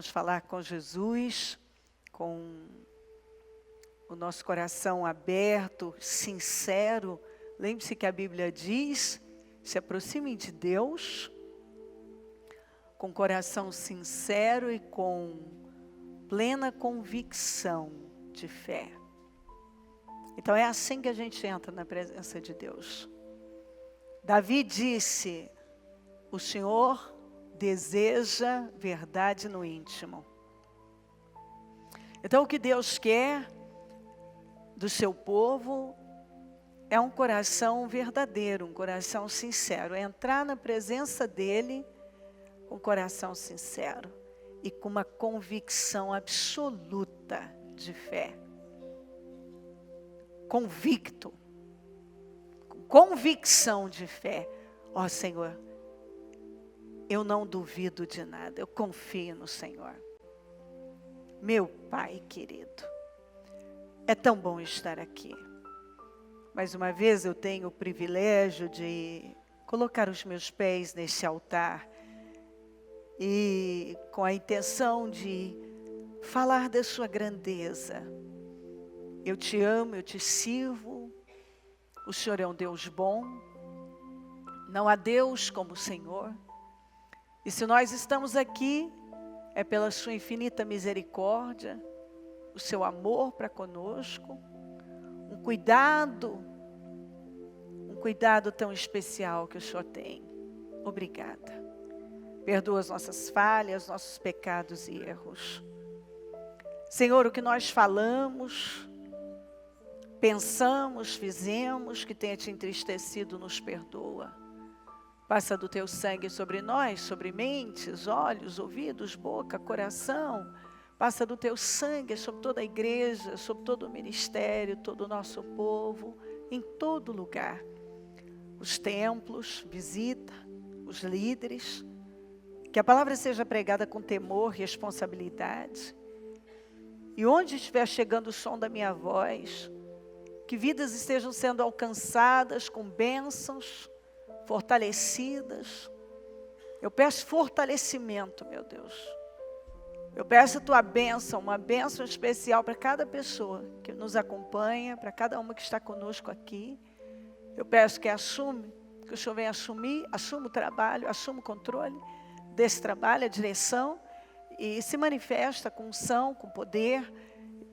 vamos falar com Jesus, com o nosso coração aberto, sincero. Lembre-se que a Bíblia diz, se aproximem de Deus, com coração sincero e com plena convicção de fé. Então é assim que a gente entra na presença de Deus. Davi disse, o Senhor deseja verdade no íntimo. Então o que Deus quer do seu povo é um coração verdadeiro, um coração sincero. É entrar na presença dEle com um coração sincero e com uma convicção absoluta de fé. Convicto, com convicção de fé. Ó Senhor, eu não duvido de nada, eu confio no Senhor. Meu Pai querido, é tão bom estar aqui. Mais uma vez eu tenho o privilégio de colocar os meus pés nesse altar e com a intenção de falar da sua grandeza. Eu te amo, eu te sirvo, o Senhor é um Deus bom, não há Deus como o Senhor. E se nós estamos aqui, é pela sua infinita misericórdia, o seu amor para conosco, um cuidado tão especial que o Senhor tem. Obrigada. Perdoa as nossas falhas, nossos pecados e erros. Senhor, o que nós falamos, pensamos, fizemos, que tenha te entristecido, nos perdoa. Passa do teu sangue sobre nós, sobre mentes, olhos, ouvidos, boca, coração. Passa do teu sangue sobre toda a igreja, sobre todo o ministério, todo o nosso povo, em todo lugar. Os templos, visita os líderes. Que a palavra seja pregada com temor, responsabilidade. E onde estiver chegando o som da minha voz, que vidas estejam sendo alcançadas com bênçãos, fortalecidas. Eu peço fortalecimento, meu Deus. Eu peço a tua bênção, uma bênção especial para cada pessoa que nos acompanha, para cada uma que está conosco aqui. Eu peço que o Senhor venha assuma o trabalho, assuma o controle desse trabalho, a direção, e se manifesta com unção, com poder.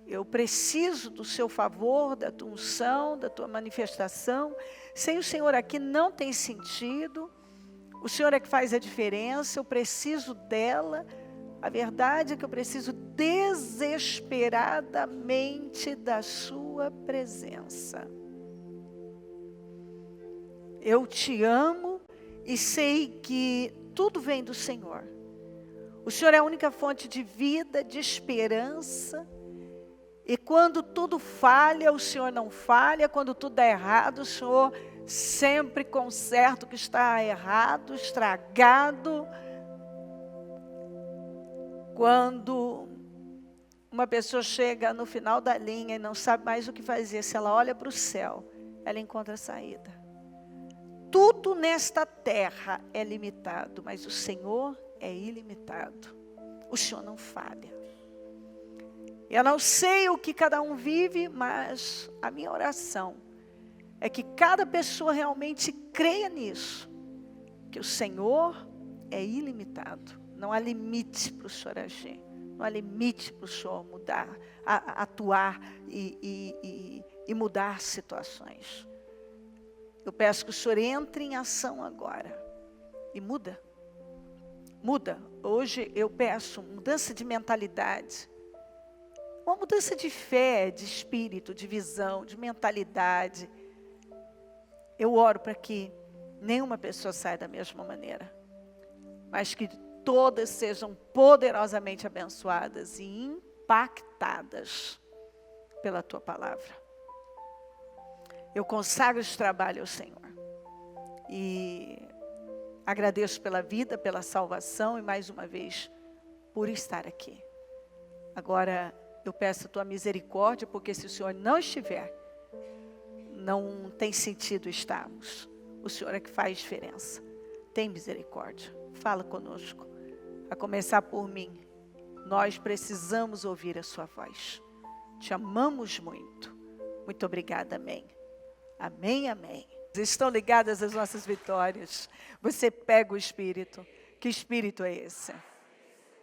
Eu preciso do seu favor, da tua unção, da tua manifestação. Sem o Senhor aqui não tem sentido. O Senhor é que faz a diferença, eu preciso dela. A verdade é que eu preciso desesperadamente da sua presença. Eu te amo e sei que tudo vem do Senhor. O Senhor é a única fonte de vida, de esperança. E quando tudo falha, o Senhor não falha. Quando tudo dá errado, o Senhor sempre conserta o que está errado, estragado. Quando uma pessoa chega no final da linha e não sabe mais o que fazer, se ela olha para o céu, ela encontra a saída. Tudo nesta terra é limitado, mas o Senhor é ilimitado. O Senhor não falha. Eu não sei o que cada um vive, mas a minha oração é que cada pessoa realmente creia nisso, que o Senhor é ilimitado. Não há limite para o Senhor agir, não há limite para o Senhor mudar, atuar e mudar situações. Eu peço que o Senhor entre em ação agora e muda. Hoje eu peço mudança de mentalidade, uma mudança de fé, de espírito, de visão, de mentalidade. Eu oro para que nenhuma pessoa saia da mesma maneira, mas que todas sejam poderosamente abençoadas e impactadas pela tua palavra. Eu consagro este trabalho ao Senhor e agradeço pela vida, pela salvação e mais uma vez por estar aqui. Agora eu peço a tua misericórdia, porque se o Senhor não estiver, não tem sentido estarmos. O Senhor é que faz diferença. Tem misericórdia. Fala conosco. A começar por mim. Nós precisamos ouvir a sua voz. Te amamos muito. Muito obrigada, amém. Amém, amém. Estão ligadas as nossas vitórias. Você pega o Espírito. Que Espírito é esse?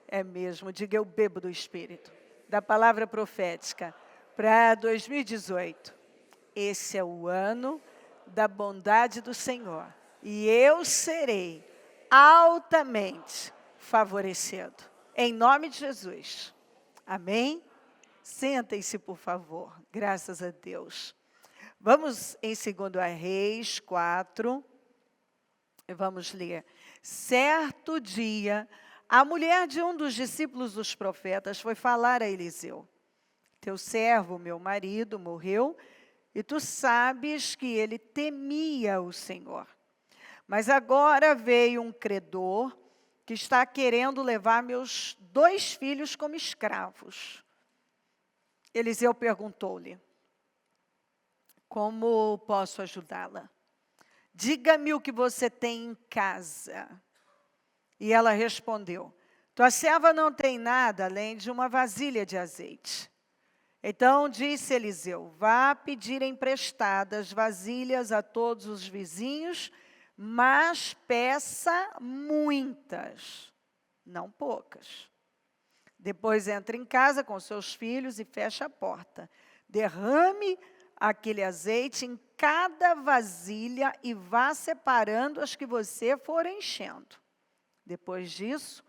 É mesmo, diga eu bebo do Espírito. Da palavra profética para 2018. Esse é o ano da bondade do Senhor. E eu serei altamente favorecido. Em nome de Jesus. Amém? Sentem-se, por favor. Graças a Deus. Vamos em 2 Reis 4. Vamos ler. Certo dia, a mulher de um dos discípulos dos profetas foi falar a Eliseu. Teu servo, meu marido, morreu, e tu sabes que ele temia o Senhor. Mas agora veio um credor que está querendo levar meus 2 filhos como escravos. Eliseu perguntou-lhe, como posso ajudá-la? Diga-me o que você tem em casa. E ela respondeu, tua serva não tem nada além de uma vasilha de azeite. Então disse Eliseu, vá pedir emprestadas vasilhas a todos os vizinhos, mas peça muitas, não poucas. Depois entre em casa com seus filhos e feche a porta. Derrame aquele azeite em cada vasilha e vá separando as que você for enchendo. Depois disso,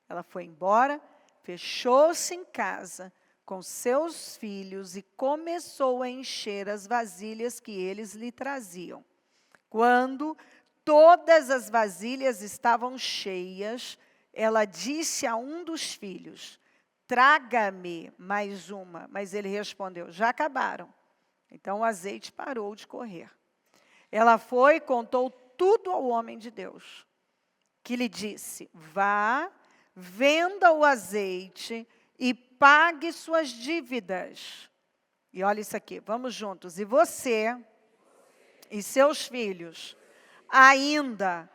ela foi embora, fechou-se em casa com seus filhos e começou a encher as vasilhas que eles lhe traziam. Quando todas as vasilhas estavam cheias, ela disse a um dos filhos, traga-me mais uma. Mas ele respondeu, já acabaram. Então o azeite parou de correr. Ela foi e contou tudo ao homem de Deus, que lhe disse, vá, venda o azeite e pague suas dívidas. E olha isso aqui, vamos juntos. E você e seus filhos ainda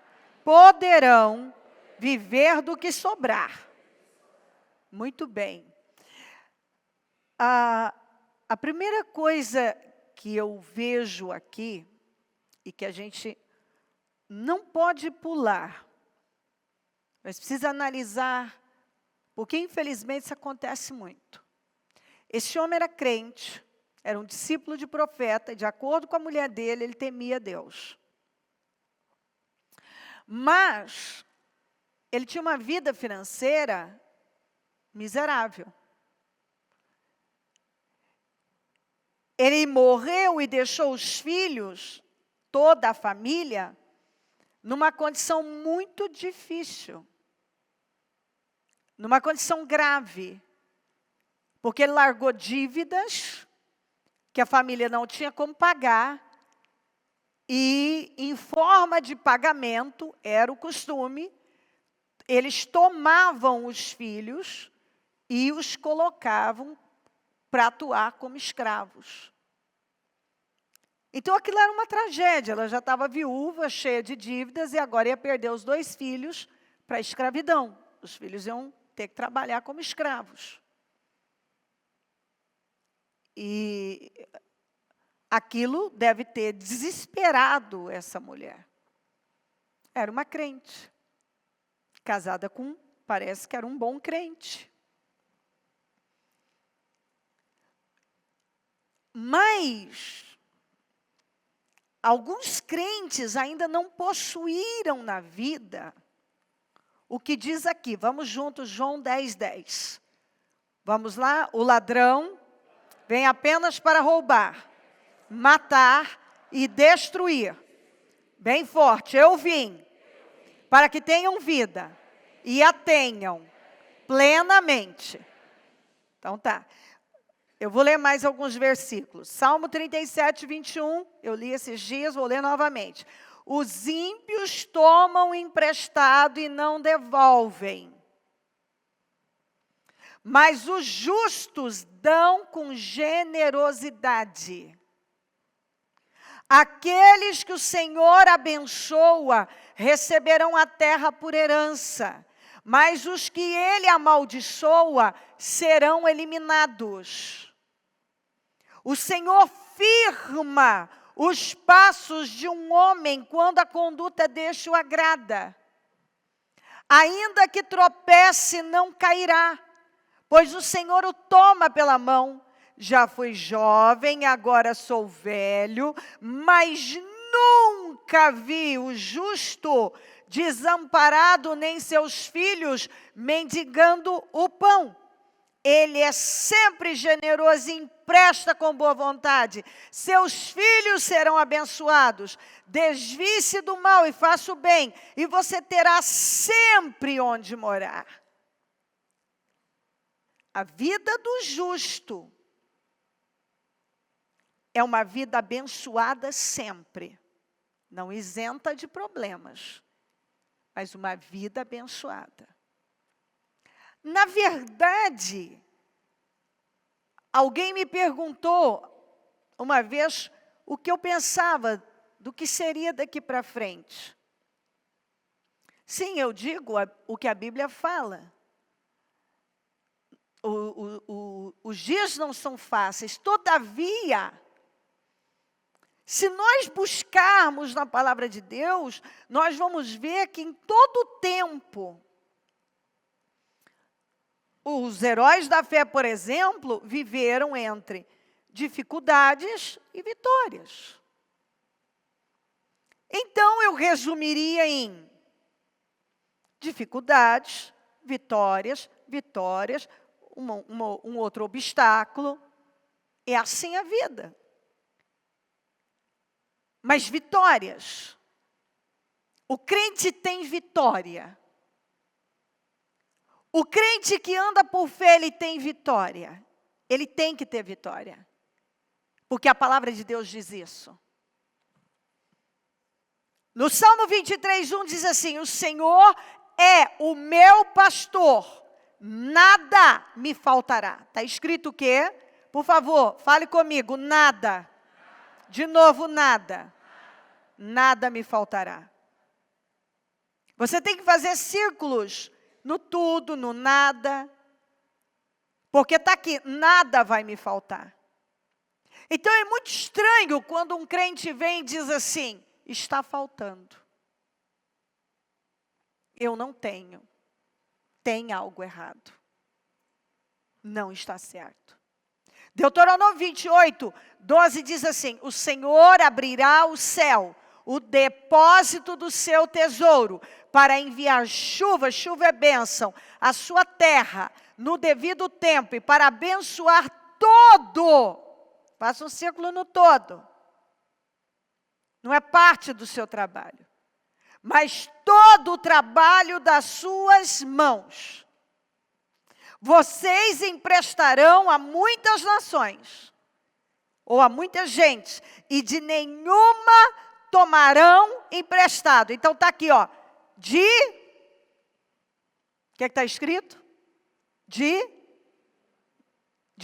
poderão viver do que sobrar. Muito bem. A primeira coisa que eu vejo aqui, e que a gente não pode pular, mas precisa analisar, porque infelizmente isso acontece muito. Esse homem era crente, era um discípulo de profeta, e de acordo com a mulher dele, ele temia Deus. Mas ele tinha uma vida financeira miserável. Ele morreu e deixou os filhos, toda a família, numa condição muito difícil. Numa condição grave. Porque ele largou dívidas que a família não tinha como pagar. E, em forma de pagamento, era o costume, eles tomavam os filhos e os colocavam para atuar como escravos. Então, aquilo era uma tragédia. Ela já estava viúva, cheia de dívidas, e agora ia perder os 2 filhos para a escravidão. Os filhos iam ter que trabalhar como escravos. E aquilo deve ter desesperado essa mulher. Era uma crente. Casada com, parece que era um bom crente. Mas alguns crentes ainda não possuíram na vida o que diz aqui. Vamos juntos, João 10:10. Vamos lá? O ladrão vem apenas para roubar, matar e destruir. Bem forte, eu vim para que tenham vida e a tenham plenamente. Então tá. Eu vou ler mais alguns versículos. Salmo 37, 21, eu li esses dias, vou ler novamente. Os ímpios tomam emprestado e não devolvem, mas os justos dão com generosidade. Aqueles que o Senhor abençoa receberão a terra por herança, mas os que ele amaldiçoa serão eliminados. O Senhor firma os passos de um homem quando a conduta deste o agrada. Ainda que tropece, não cairá, pois o Senhor o toma pela mão. Já fui jovem, agora sou velho, mas nunca vi o justo desamparado, nem seus filhos mendigando o pão. Ele é sempre generoso e empresta com boa vontade. Seus filhos serão abençoados. Desvie-se do mal e faça o bem, e você terá sempre onde morar. A vida do justo é uma vida abençoada sempre. Não isenta de problemas, mas uma vida abençoada. Na verdade, alguém me perguntou uma vez o que eu pensava do que seria daqui para frente. Sim, eu digo o que a Bíblia fala. Os dias não são fáceis, todavia, se nós buscarmos na palavra de Deus, nós vamos ver que em todo o tempo, os heróis da fé, por exemplo, viveram entre dificuldades e vitórias. Então, eu resumiria em dificuldades, vitórias, um outro obstáculo. É assim a vida. Mas vitórias. O crente tem vitória. O crente que anda por fé, ele tem vitória. Ele tem que ter vitória. Porque a palavra de Deus diz isso. No Salmo 23:1 diz assim: o Senhor é o meu pastor, nada me faltará. Está escrito o quê? Por favor, fale comigo, nada. De novo, nada. Nada me faltará. Você tem que fazer círculos no tudo, no nada. Porque está aqui, nada vai me faltar. Então é muito estranho quando um crente vem e diz assim: está faltando. Eu não tenho. Tem algo errado. Não está certo. Deuteronômio 28:12 diz assim: o Senhor abrirá o céu, o depósito do seu tesouro, para enviar chuva é bênção, a sua terra, no devido tempo, e para abençoar todo. Faça um círculo no todo. Não é parte do seu trabalho, mas todo o trabalho das suas mãos. Vocês emprestarão a muitas nações, ou a muita gente, e de nenhuma tomarão emprestado. Então está aqui, ó, o que é que está escrito? De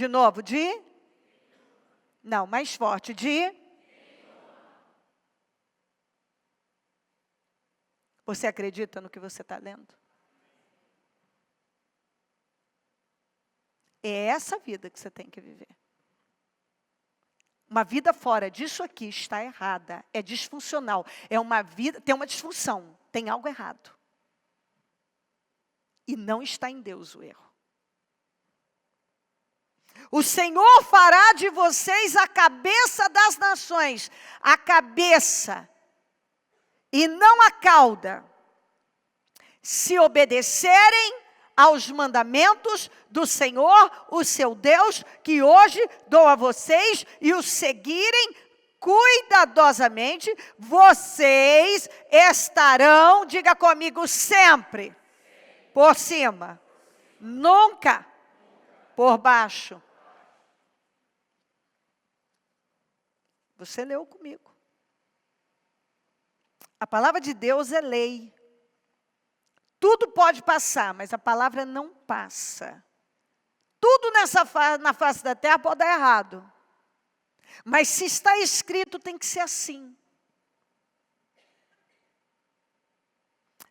novo, não, mais forte, Você acredita no que você está lendo? É essa vida que você tem que viver. Uma vida fora disso aqui está errada, é disfuncional. É uma vida, tem uma disfunção, tem algo errado. E não está em Deus o erro. O Senhor fará de vocês a cabeça das nações, a cabeça, e não a cauda, se obedecerem aos mandamentos do Senhor, o seu Deus, que hoje dou a vocês, e os seguirem cuidadosamente, vocês estarão, diga comigo, sempre por cima, nunca por baixo. Você leu comigo. A palavra de Deus é lei. Tudo pode passar, mas a palavra não passa. Tudo na face da terra pode dar errado. Mas se está escrito, tem que ser assim.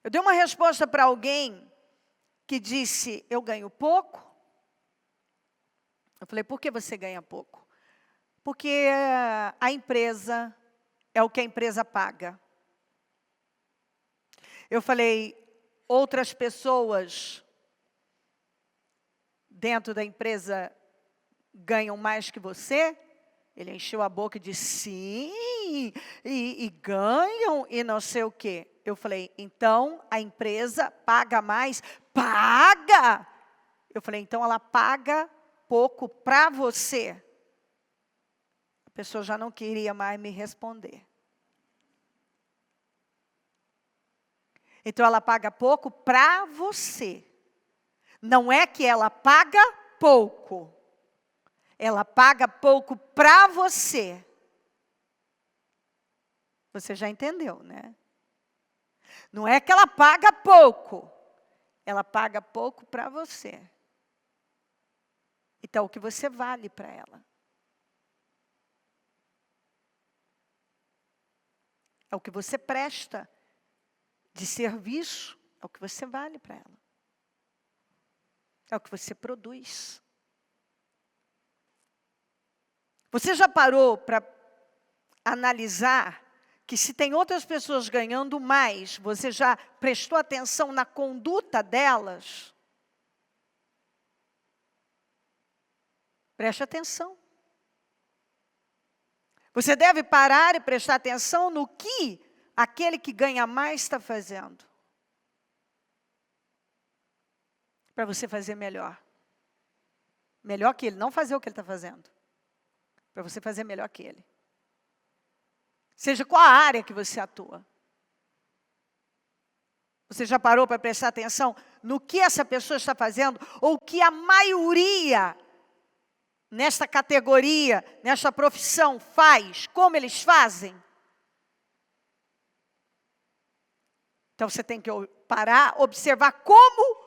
Eu dei uma resposta para alguém que disse, eu ganho pouco. Eu falei, por que você ganha pouco? Porque a empresa é o que a empresa paga. Eu falei, outras pessoas dentro da empresa ganham mais que você? Ele encheu a boca e disse, sim, e ganham e não sei o quê. Eu falei, então a empresa paga mais? Paga! Eu falei, então ela paga pouco para você. A pessoa já não queria mais me responder. Então ela paga pouco para você. Não é que ela paga pouco. Ela paga pouco para você. Você já entendeu, né? Não é que ela paga pouco. Ela paga pouco para você. Então, o que você vale para ela? É o que você presta de serviço. É o que você vale para ela. É o que você produz. Você já parou para analisar que se tem outras pessoas ganhando mais, você já prestou atenção na conduta delas? Preste atenção. Você deve parar e prestar atenção no que aquele que ganha mais está fazendo. Para você fazer melhor. Melhor que ele, não fazer o que ele está fazendo. Para você fazer melhor que ele. Seja qual a área que você atua. Você já parou para prestar atenção no que essa pessoa está fazendo? Ou que a maioria nesta categoria, nesta profissão faz? Como eles fazem? Então você tem que parar, observar como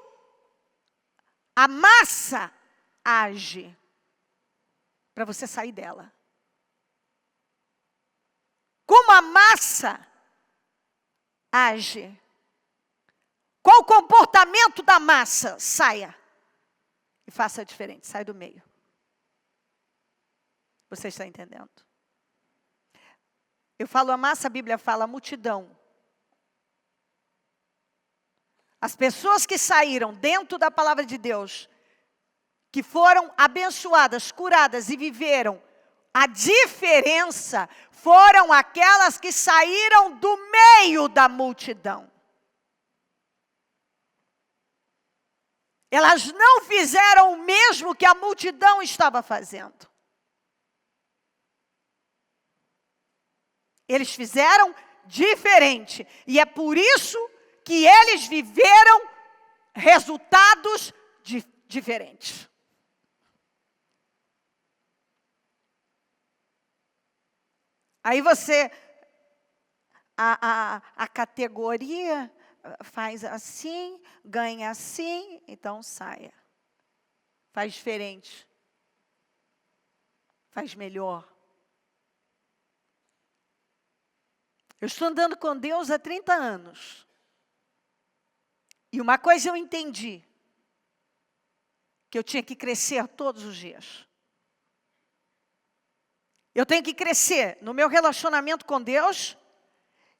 a massa age. Para você sair dela. Como a massa age. Qual o comportamento da massa? Saia. E faça diferente, sai do meio. Você está entendendo? Eu falo a massa, a Bíblia fala a multidão. As pessoas que saíram dentro da palavra de Deus, que foram abençoadas, curadas e viveram a diferença, foram aquelas que saíram do meio da multidão. Elas não fizeram o mesmo que a multidão estava fazendo. Eles fizeram diferente. E é por isso que eles viveram resultados diferentes. Aí você, a categoria faz assim, ganha assim, então saia. Faz diferente. Faz melhor. Eu estou andando com Deus há 30 anos. E uma coisa eu entendi. Que eu tinha que crescer todos os dias. Eu tenho que crescer no meu relacionamento com Deus.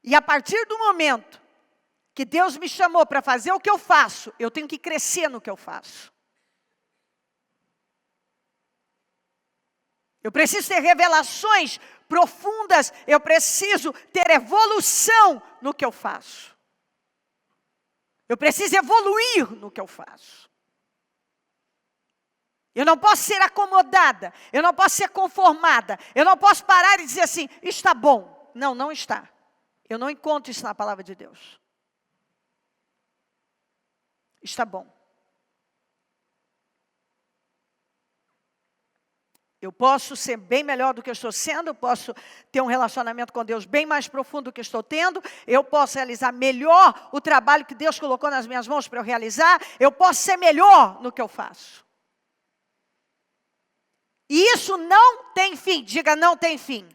E a partir do momento que Deus me chamou para fazer o que eu faço, eu tenho que crescer no que eu faço. Eu preciso ter revelações profundas, eu preciso ter evolução no que eu faço. Eu preciso evoluir no que eu faço. Eu não posso ser acomodada, eu não posso ser conformada, eu não posso parar e dizer assim, está bom. Não, não está. Eu não encontro isso na palavra de Deus. Está bom. Eu posso ser bem melhor do que eu estou sendo, eu posso ter um relacionamento com Deus bem mais profundo do que estou tendo, eu posso realizar melhor o trabalho que Deus colocou nas minhas mãos para eu realizar, eu posso ser melhor no que eu faço. E isso não tem fim, diga não tem fim.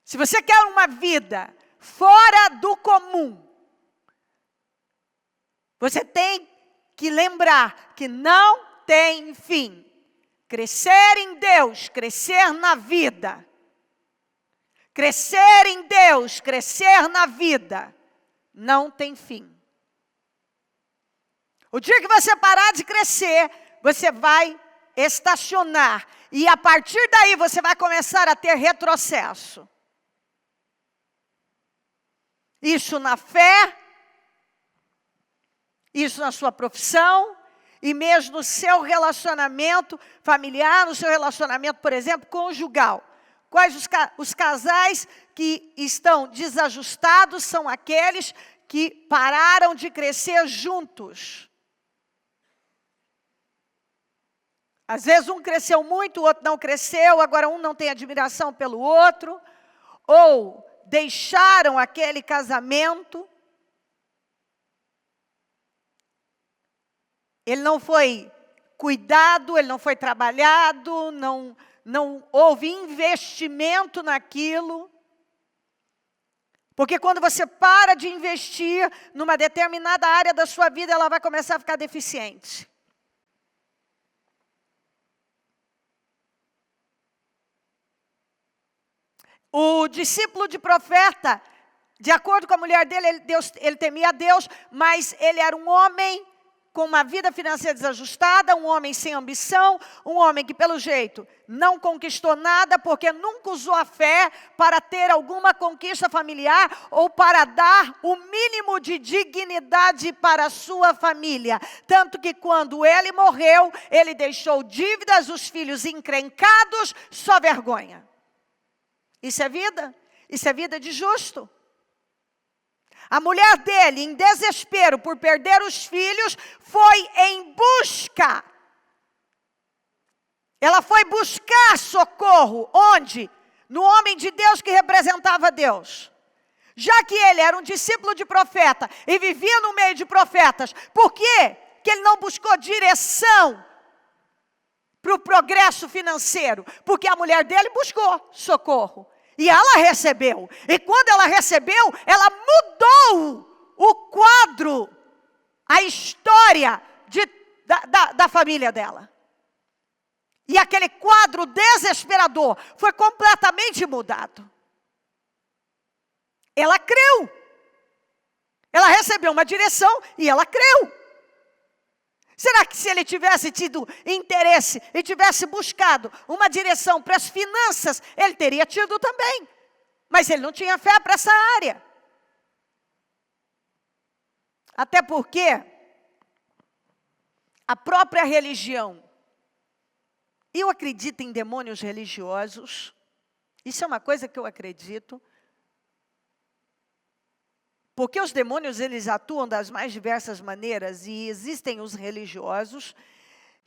Se você quer uma vida fora do comum, Você tem que lembrar que não tem fim. Crescer em Deus, crescer na vida. Crescer em Deus, crescer na vida, não tem fim. O dia que você parar de crescer, você vai estacionar. E a partir daí você vai começar a ter retrocesso. Isso na fé, isso na sua profissão, e mesmo no seu relacionamento familiar, no seu relacionamento, por exemplo, conjugal. Quais os casais que estão desajustados são aqueles que pararam de crescer juntos. Às vezes um cresceu muito, o outro não cresceu, agora um não tem admiração pelo outro, ou deixaram aquele casamento. Ele não foi cuidado, ele não foi trabalhado, não houve investimento naquilo. Porque quando você para de investir numa determinada área da sua vida, ela vai começar a ficar deficiente. O discípulo de profeta, de acordo com a mulher dele, ele temia a Deus, mas ele era um homem com uma vida financeira desajustada, um homem sem ambição, um homem que, pelo jeito, não conquistou nada, porque nunca usou a fé para ter alguma conquista familiar ou para dar o mínimo de dignidade para a sua família. Tanto que quando ele morreu, ele deixou dívidas, os filhos encrencados, só vergonha. Isso é vida? Isso é vida de justo? A mulher dele, em desespero por perder os filhos, foi em busca. Ela foi buscar socorro. Onde? No homem de Deus que representava Deus. Já que ele era um discípulo de profeta e vivia no meio de profetas, por quê que ele não buscou direção para o progresso financeiro? Porque a mulher dele buscou socorro. E ela recebeu. E quando ela recebeu, ela mudou o quadro, a história da família dela. E aquele quadro desesperador foi completamente mudado. Ela creu. Ela recebeu uma direção e ela creu. Será que se ele tivesse tido interesse e tivesse buscado uma direção para as finanças, ele teria tido também. Mas ele não tinha fé para essa área. Até porque a própria religião, eu acredito em demônios religiosos, isso é uma coisa que eu acredito, porque os demônios, eles atuam das mais diversas maneiras, e existem os religiosos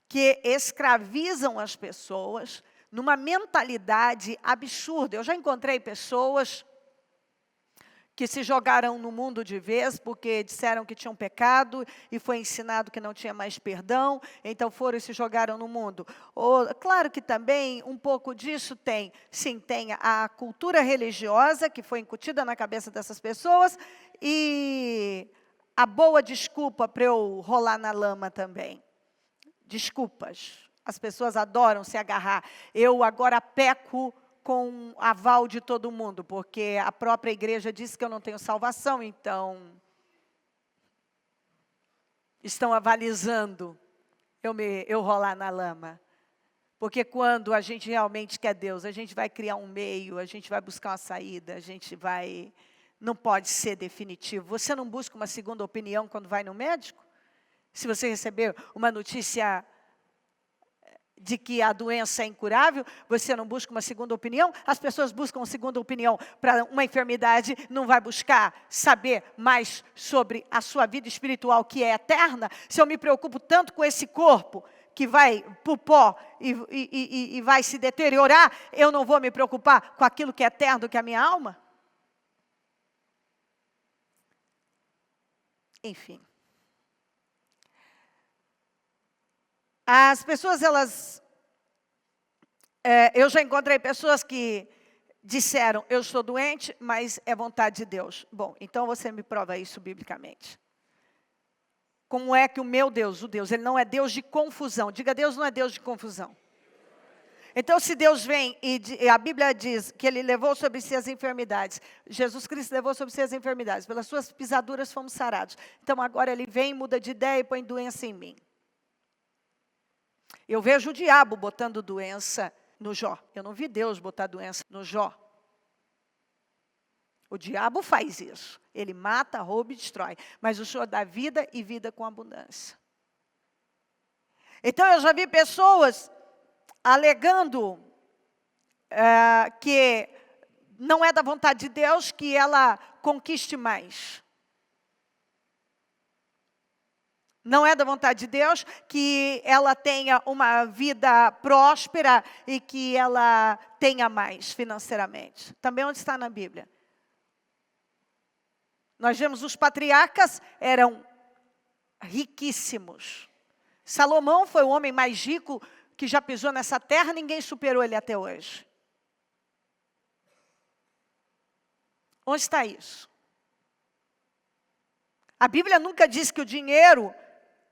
que escravizam as pessoas numa mentalidade absurda. Eu já encontrei pessoas que se jogaram no mundo de vez, porque disseram que tinham pecado, e foi ensinado que não tinha mais perdão, então foram e se jogaram no mundo. Claro que também um pouco disso tem, sim, tem a cultura religiosa, que foi incutida na cabeça dessas pessoas, e a boa desculpa para eu rolar na lama também. Desculpas. As pessoas adoram se agarrar. Eu agora peco com aval de todo mundo, porque a própria igreja disse que eu não tenho salvação, então estão avalizando eu rolar na lama. Porque quando a gente realmente quer Deus, a gente vai criar um meio, a gente vai buscar uma saída, a gente vai... Não pode ser definitivo. Você não busca uma segunda opinião quando vai no médico? Se você receber uma notícia de que a doença é incurável, você não busca uma segunda opinião? As pessoas buscam uma segunda opinião para uma enfermidade, não vai buscar saber mais sobre a sua vida espiritual, que é eterna? Se eu me preocupo tanto com esse corpo, que vai para o pó e vai se deteriorar, eu não vou me preocupar com aquilo que é eterno, que é a minha alma? Enfim. As pessoas, elas... eu já encontrei pessoas que disseram, eu estou doente, mas é vontade de Deus. Bom, então você me prova isso biblicamente. Como é que o meu Deus, o Deus, ele não é Deus de confusão. Diga, Deus não é Deus de confusão. Então, se Deus vem e a Bíblia diz que Ele levou sobre si as enfermidades, Jesus Cristo levou sobre si as enfermidades, pelas suas pisaduras fomos sarados. Então, agora Ele vem, muda de ideia e põe doença em mim. Eu vejo o diabo botando doença no Jó. Eu não vi Deus botar doença no Jó. O diabo faz isso. Ele mata, rouba e destrói. Mas o Senhor dá vida e vida com abundância. Então eu já vi pessoas alegando que não é da vontade de Deus que ela conquiste mais. Não é da vontade de Deus que ela tenha uma vida próspera e que ela tenha mais financeiramente. Também onde está na Bíblia. Nós vemos os patriarcas eram riquíssimos. Salomão foi o homem mais rico que já pisou nessa terra, ninguém superou ele até hoje. Onde está isso? A Bíblia nunca diz que o dinheiro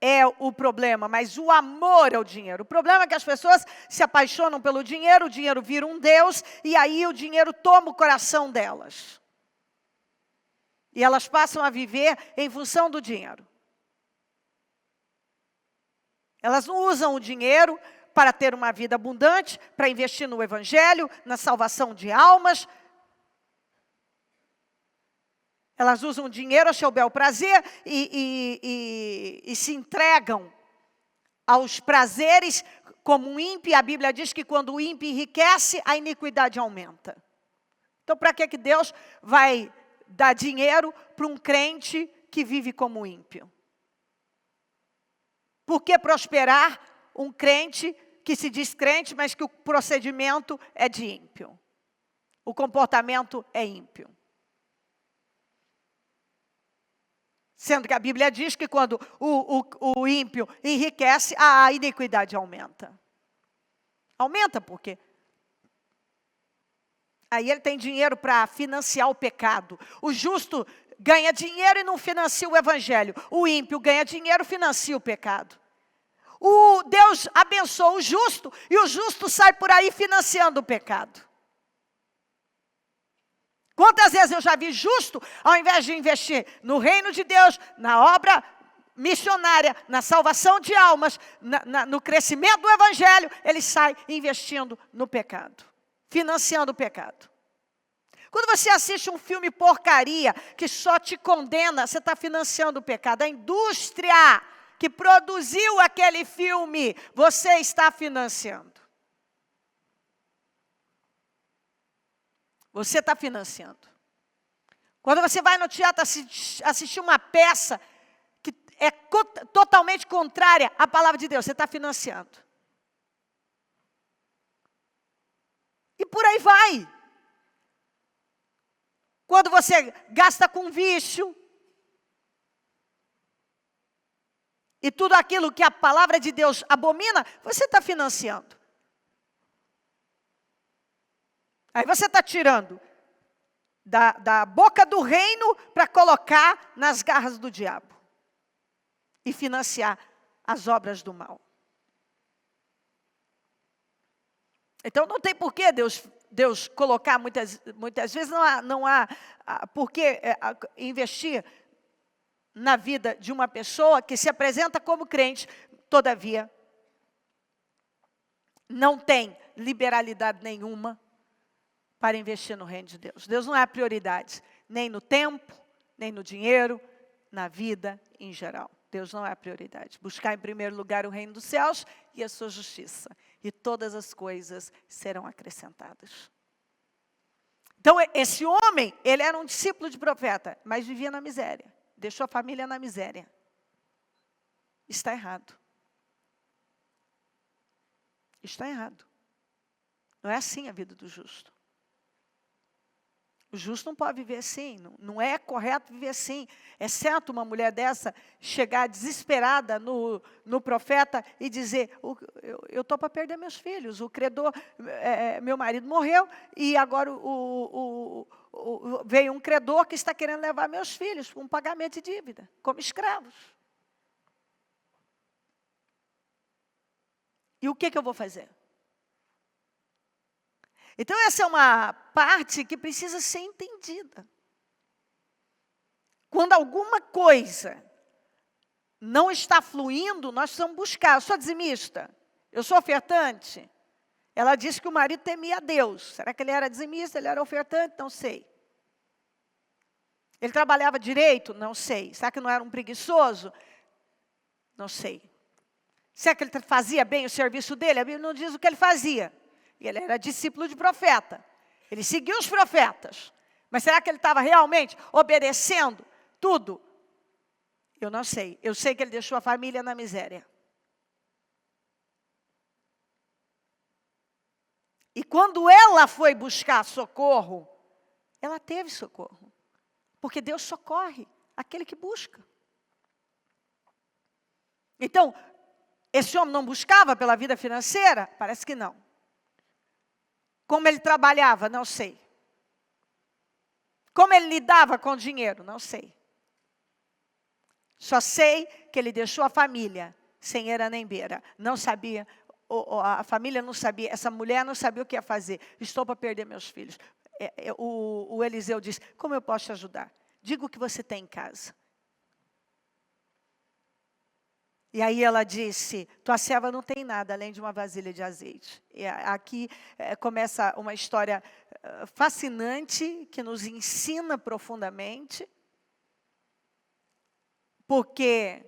é o problema, mas o amor é o dinheiro. O problema é que as pessoas se apaixonam pelo dinheiro, o dinheiro vira um Deus, e aí o dinheiro toma o coração delas. E elas passam a viver em função do dinheiro. Elas não usam o dinheiro para ter uma vida abundante, para investir no Evangelho, na salvação de almas. Elas usam o dinheiro a seu bel prazer e se entregam aos prazeres como um ímpio. A Bíblia diz que quando o ímpio enriquece, a iniquidade aumenta. Então, para que Deus vai dar dinheiro para um crente que vive como ímpio? Por que prosperar um crente que se diz crente, mas que o procedimento é de ímpio? O comportamento é ímpio. Sendo que a Bíblia diz que quando o ímpio enriquece, a iniquidade aumenta. Aumenta por quê? Aí ele tem dinheiro para financiar o pecado. O justo ganha dinheiro e não financia o Evangelho. O ímpio ganha dinheiro e financia o pecado. O Deus abençoa o justo e o justo sai por aí financiando o pecado. Quantas vezes eu já vi justo, ao invés de investir no reino de Deus, na obra missionária, na salvação de almas, no crescimento do Evangelho, ele sai investindo no pecado, financiando o pecado. Quando você assiste um filme porcaria, que só te condena, você está financiando o pecado. A indústria que produziu aquele filme, você está financiando. Você está financiando. Quando você vai no teatro assistir uma peça que é totalmente contrária à palavra de Deus, você está financiando. E por aí vai. Quando você gasta com vício, e tudo aquilo que a palavra de Deus abomina, você está financiando. Aí você está tirando da boca do reino para colocar nas garras do diabo. E financiar as obras do mal. Então não tem por que Deus colocar muitas vezes, não há por que investir na vida de uma pessoa que se apresenta como crente, todavia não tem liberalidade nenhuma para investir no reino de Deus. Deus não é a prioridade, nem no tempo, nem no dinheiro, na vida em geral. Deus não é a prioridade. Buscar em primeiro lugar o reino dos céus e a sua justiça. E todas as coisas serão acrescentadas. Então, esse homem, ele era um discípulo de profeta, mas vivia na miséria. Deixou a família na miséria. Está errado. Está errado. Não é assim a vida do justo. O justo não pode viver assim, não é correto viver assim. É certo uma mulher dessa chegar desesperada no profeta e dizer, eu estou para perder meus filhos, o credor, meu marido morreu e agora veio um credor que está querendo levar meus filhos com um pagamento de dívida, como escravos. E o que eu vou fazer? Então, essa é uma parte que precisa ser entendida. Quando alguma coisa não está fluindo, nós precisamos buscar. Eu sou dizimista, eu sou ofertante. Ela disse que o marido temia a Deus. Será que ele era dizimista, ele era ofertante? Não sei. Ele trabalhava direito? Não sei. Será que não era um preguiçoso? Não sei. Será que ele fazia bem o serviço dele? A Bíblia não diz o que ele fazia. E ele era discípulo de profeta. Ele seguiu os profetas. Mas será que ele estava realmente obedecendo tudo? Eu não sei. Eu sei que ele deixou a família na miséria. E quando ela foi buscar socorro, ela teve socorro. Porque Deus socorre aquele que busca. Então, esse homem não buscava pela vida financeira? Parece que não. Como ele trabalhava? Não sei. Como ele lidava com o dinheiro? Não sei. Só sei que ele deixou a família sem era nem beira. Não sabia, a família não sabia, essa mulher não sabia o que ia fazer. Estou para perder meus filhos. O Eliseu disse, como eu posso te ajudar? Diga o que você tem em casa. E aí ela disse, tua serva não tem nada além de uma vasilha de azeite. E aqui começa uma história fascinante, que nos ensina profundamente. Porque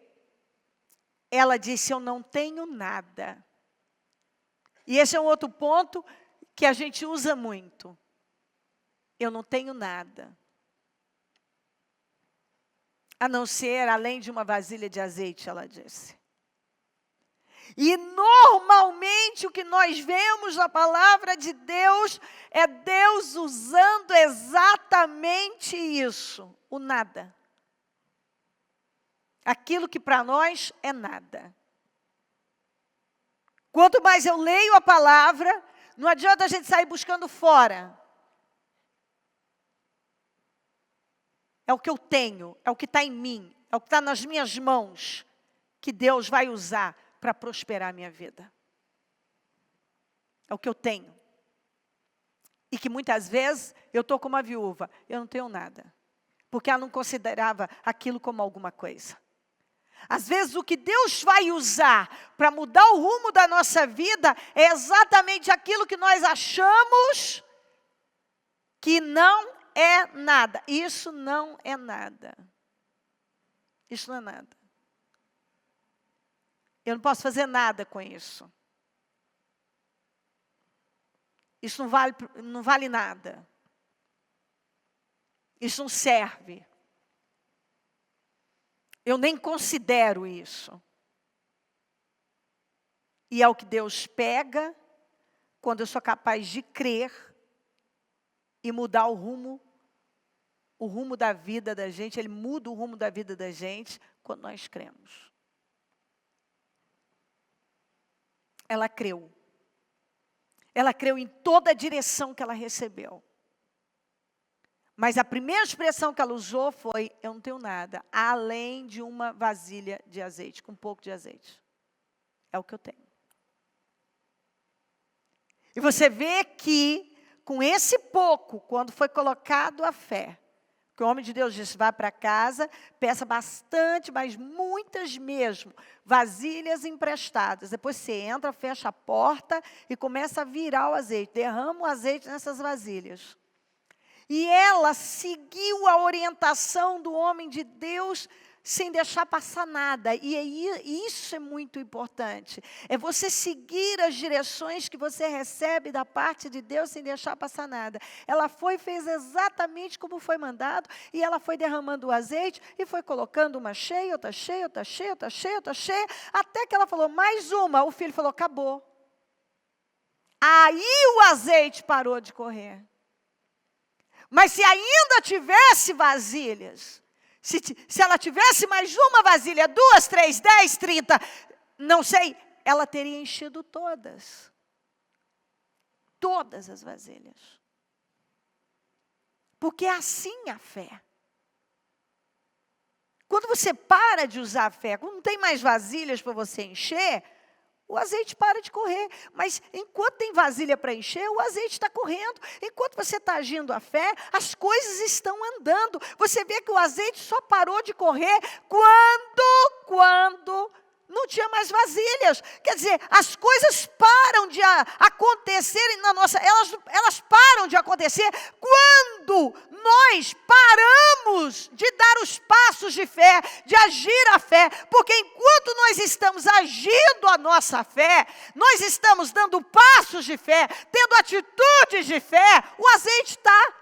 ela disse, eu não tenho nada. E esse é um outro ponto que a gente usa muito. Eu não tenho nada. A não ser, além de uma vasilha de azeite, ela disse. E normalmente o que nós vemos na palavra de Deus é Deus usando exatamente isso, o nada. Aquilo que para nós é nada. Quanto mais eu leio a palavra, não adianta a gente sair buscando fora. É o que eu tenho, é o que está em mim, é o que está nas minhas mãos, que Deus vai usar para prosperar a minha vida. É o que eu tenho. E que muitas vezes eu estou como uma viúva, eu não tenho nada. Porque ela não considerava aquilo como alguma coisa. Às vezes o que Deus vai usar para mudar o rumo da nossa vida é exatamente aquilo que nós achamos que não é nada. Isso não é nada. Isso não é nada. Eu não posso fazer nada com isso. Isso não vale nada. Isso não serve. Eu nem considero isso. E é o que Deus pega quando eu sou capaz de crer e mudar o rumo da vida da gente. Ele muda o rumo da vida da gente quando nós cremos. Ela creu. Ela creu em toda a direção que ela recebeu. Mas a primeira expressão que ela usou foi, eu não tenho nada, além de uma vasilha de azeite, com um pouco de azeite. É o que eu tenho. E você vê que, com esse pouco, quando foi colocado a fé, que o homem de Deus disse, vá para casa, peça bastante, mas muitas mesmo, vasilhas emprestadas. Depois você entra, fecha a porta e começa a virar o azeite. Derrama o azeite nessas vasilhas. E ela seguiu a orientação do homem de Deus sem deixar passar nada. E isso é muito importante. É você seguir as direções que você recebe da parte de Deus sem deixar passar nada. Ela foi e fez exatamente como foi mandado. E ela foi derramando o azeite e foi colocando uma cheia, outra cheia, outra cheia, outra cheia, outra cheia. Até que ela falou, mais uma. O filho falou, acabou. Aí o azeite parou de correr. Mas se ainda tivesse vasilhas, se ela tivesse mais uma vasilha, 2, 3, 10, 30, não sei, ela teria enchido todas. Todas as vasilhas. Porque é assim a fé. Quando você para de usar a fé, quando não tem mais vasilhas para você encher, o azeite para de correr. Mas enquanto tem vasilha para encher, o azeite está correndo. Enquanto você está agindo a fé, as coisas estão andando. Você vê que o azeite só parou de correr quando não tinha mais vasilhas. Quer dizer, as coisas param de acontecerem na nossa... Elas param de acontecer quando nós paramos de dar os passos de fé, de agir a fé. Porque enquanto nós estamos agindo a nossa fé, nós estamos dando passos de fé, tendo atitudes de fé, o azeite está,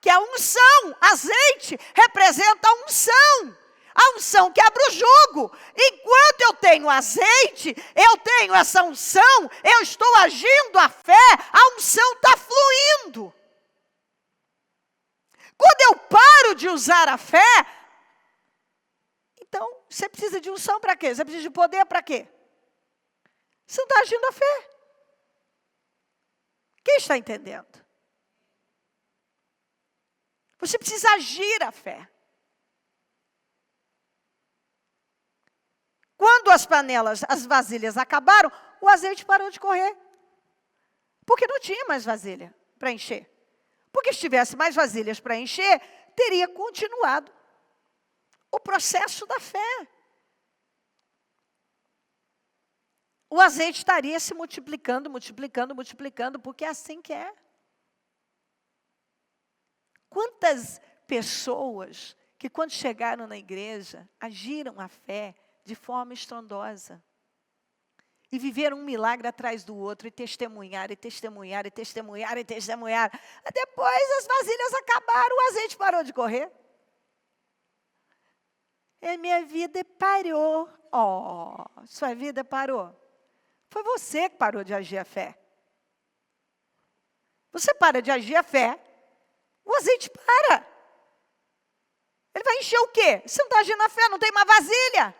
que é a unção. Azeite representa a unção. A unção quebra o jugo. Enquanto eu tenho azeite, eu tenho essa unção, eu estou agindo a fé, a unção está fluindo. Quando eu paro de usar a fé, então você precisa de unção para quê? Você precisa de poder para quê? Você não está agindo a fé. Quem está entendendo? Você precisa agir a fé. Quando as panelas, as vasilhas acabaram, o azeite parou de correr. Porque não tinha mais vasilha para encher. Porque se tivesse mais vasilhas para encher, teria continuado o processo da fé. O azeite estaria se multiplicando, porque é assim que é. Quantas pessoas que quando chegaram na igreja, agiram a fé de forma estrondosa. E viveram um milagre atrás do outro, e testemunharam, e testemunharam, e testemunharam, e testemunharam. Depois as vasilhas acabaram, o azeite parou de correr. E minha vida parou. Oh, sua vida parou. Foi você que parou de agir a fé. Você para de agir a fé, o azeite para. Ele vai encher o quê? Você não está agindo a fé, não tem uma vasilha.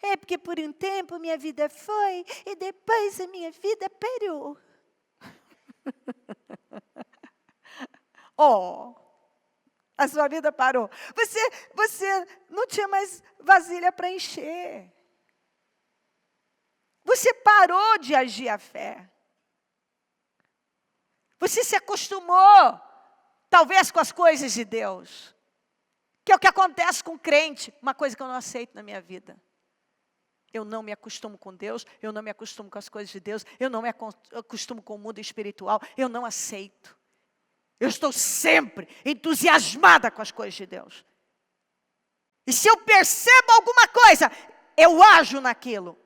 É porque por um tempo minha vida foi e depois a minha vida parou. Oh, a sua vida parou. Você não tinha mais vasilha para encher. Você parou de agir a fé. Você se acostumou, talvez, com as coisas de Deus. Que é o que acontece com o crente. Uma coisa que eu não aceito na minha vida. Eu não me acostumo com Deus, eu não me acostumo com as coisas de Deus, eu não me acostumo com o mundo espiritual, eu não aceito. Eu estou sempre entusiasmada com as coisas de Deus. E se eu percebo alguma coisa, eu ajo naquilo.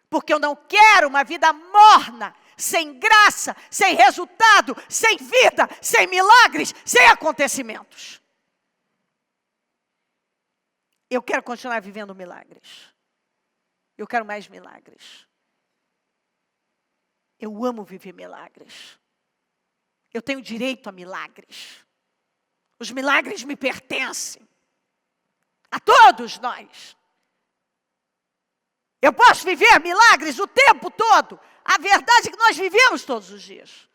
Porque eu não quero uma vida morna, sem graça, sem resultado, sem vida, sem milagres, sem acontecimentos. Eu quero continuar vivendo milagres. Eu quero mais milagres. Eu amo viver milagres. Eu tenho direito a milagres. Os milagres me pertencem. A todos nós. Eu posso viver milagres o tempo todo. A verdade é que nós vivemos todos os dias.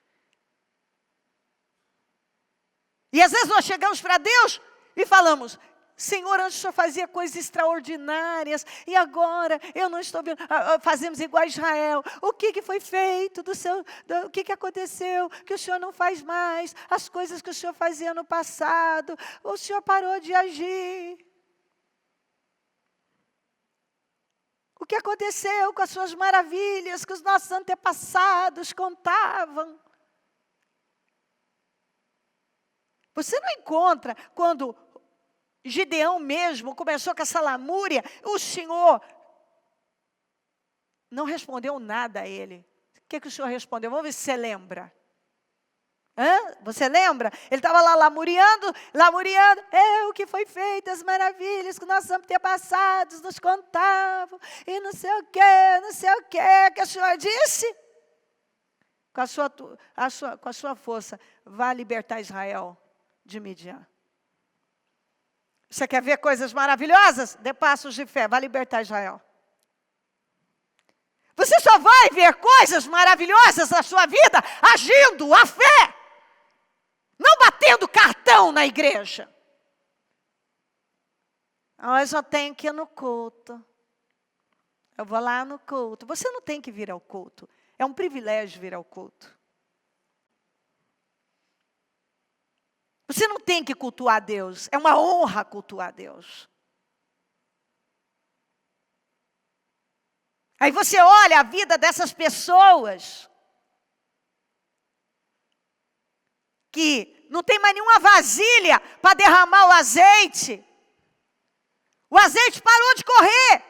E às vezes nós chegamos para Deus e falamos: Senhor, antes o Senhor fazia coisas extraordinárias, e agora eu não estou vendo, fazemos igual a Israel. O que foi feito o que aconteceu, que o Senhor não faz mais, as coisas que o Senhor fazia no passado, o Senhor parou de agir. O que aconteceu com as suas maravilhas, que os nossos antepassados contavam. Você não encontra quando Gideão mesmo começou com essa lamúria, o Senhor não respondeu nada a ele. O que o Senhor respondeu? Vamos ver se você lembra. Você lembra? Ele estava lá lamuriando, o que foi feito, as maravilhas que nossos antepassados nos contavam, e não sei o que o Senhor disse? Com a sua força, vá libertar Israel de Midian. Você quer ver coisas maravilhosas? Dê passos de fé, vai libertar Israel. Você só vai ver coisas maravilhosas na sua vida agindo a fé. Não batendo cartão na igreja. Eu só tenho que ir no culto. Eu vou lá no culto. Você não tem que vir ao culto. É um privilégio vir ao culto. Você não tem que cultuar Deus. É uma honra cultuar Deus. Aí você olha a vida dessas pessoas que não tem mais nenhuma vasilha para derramar o azeite. O azeite parou de correr.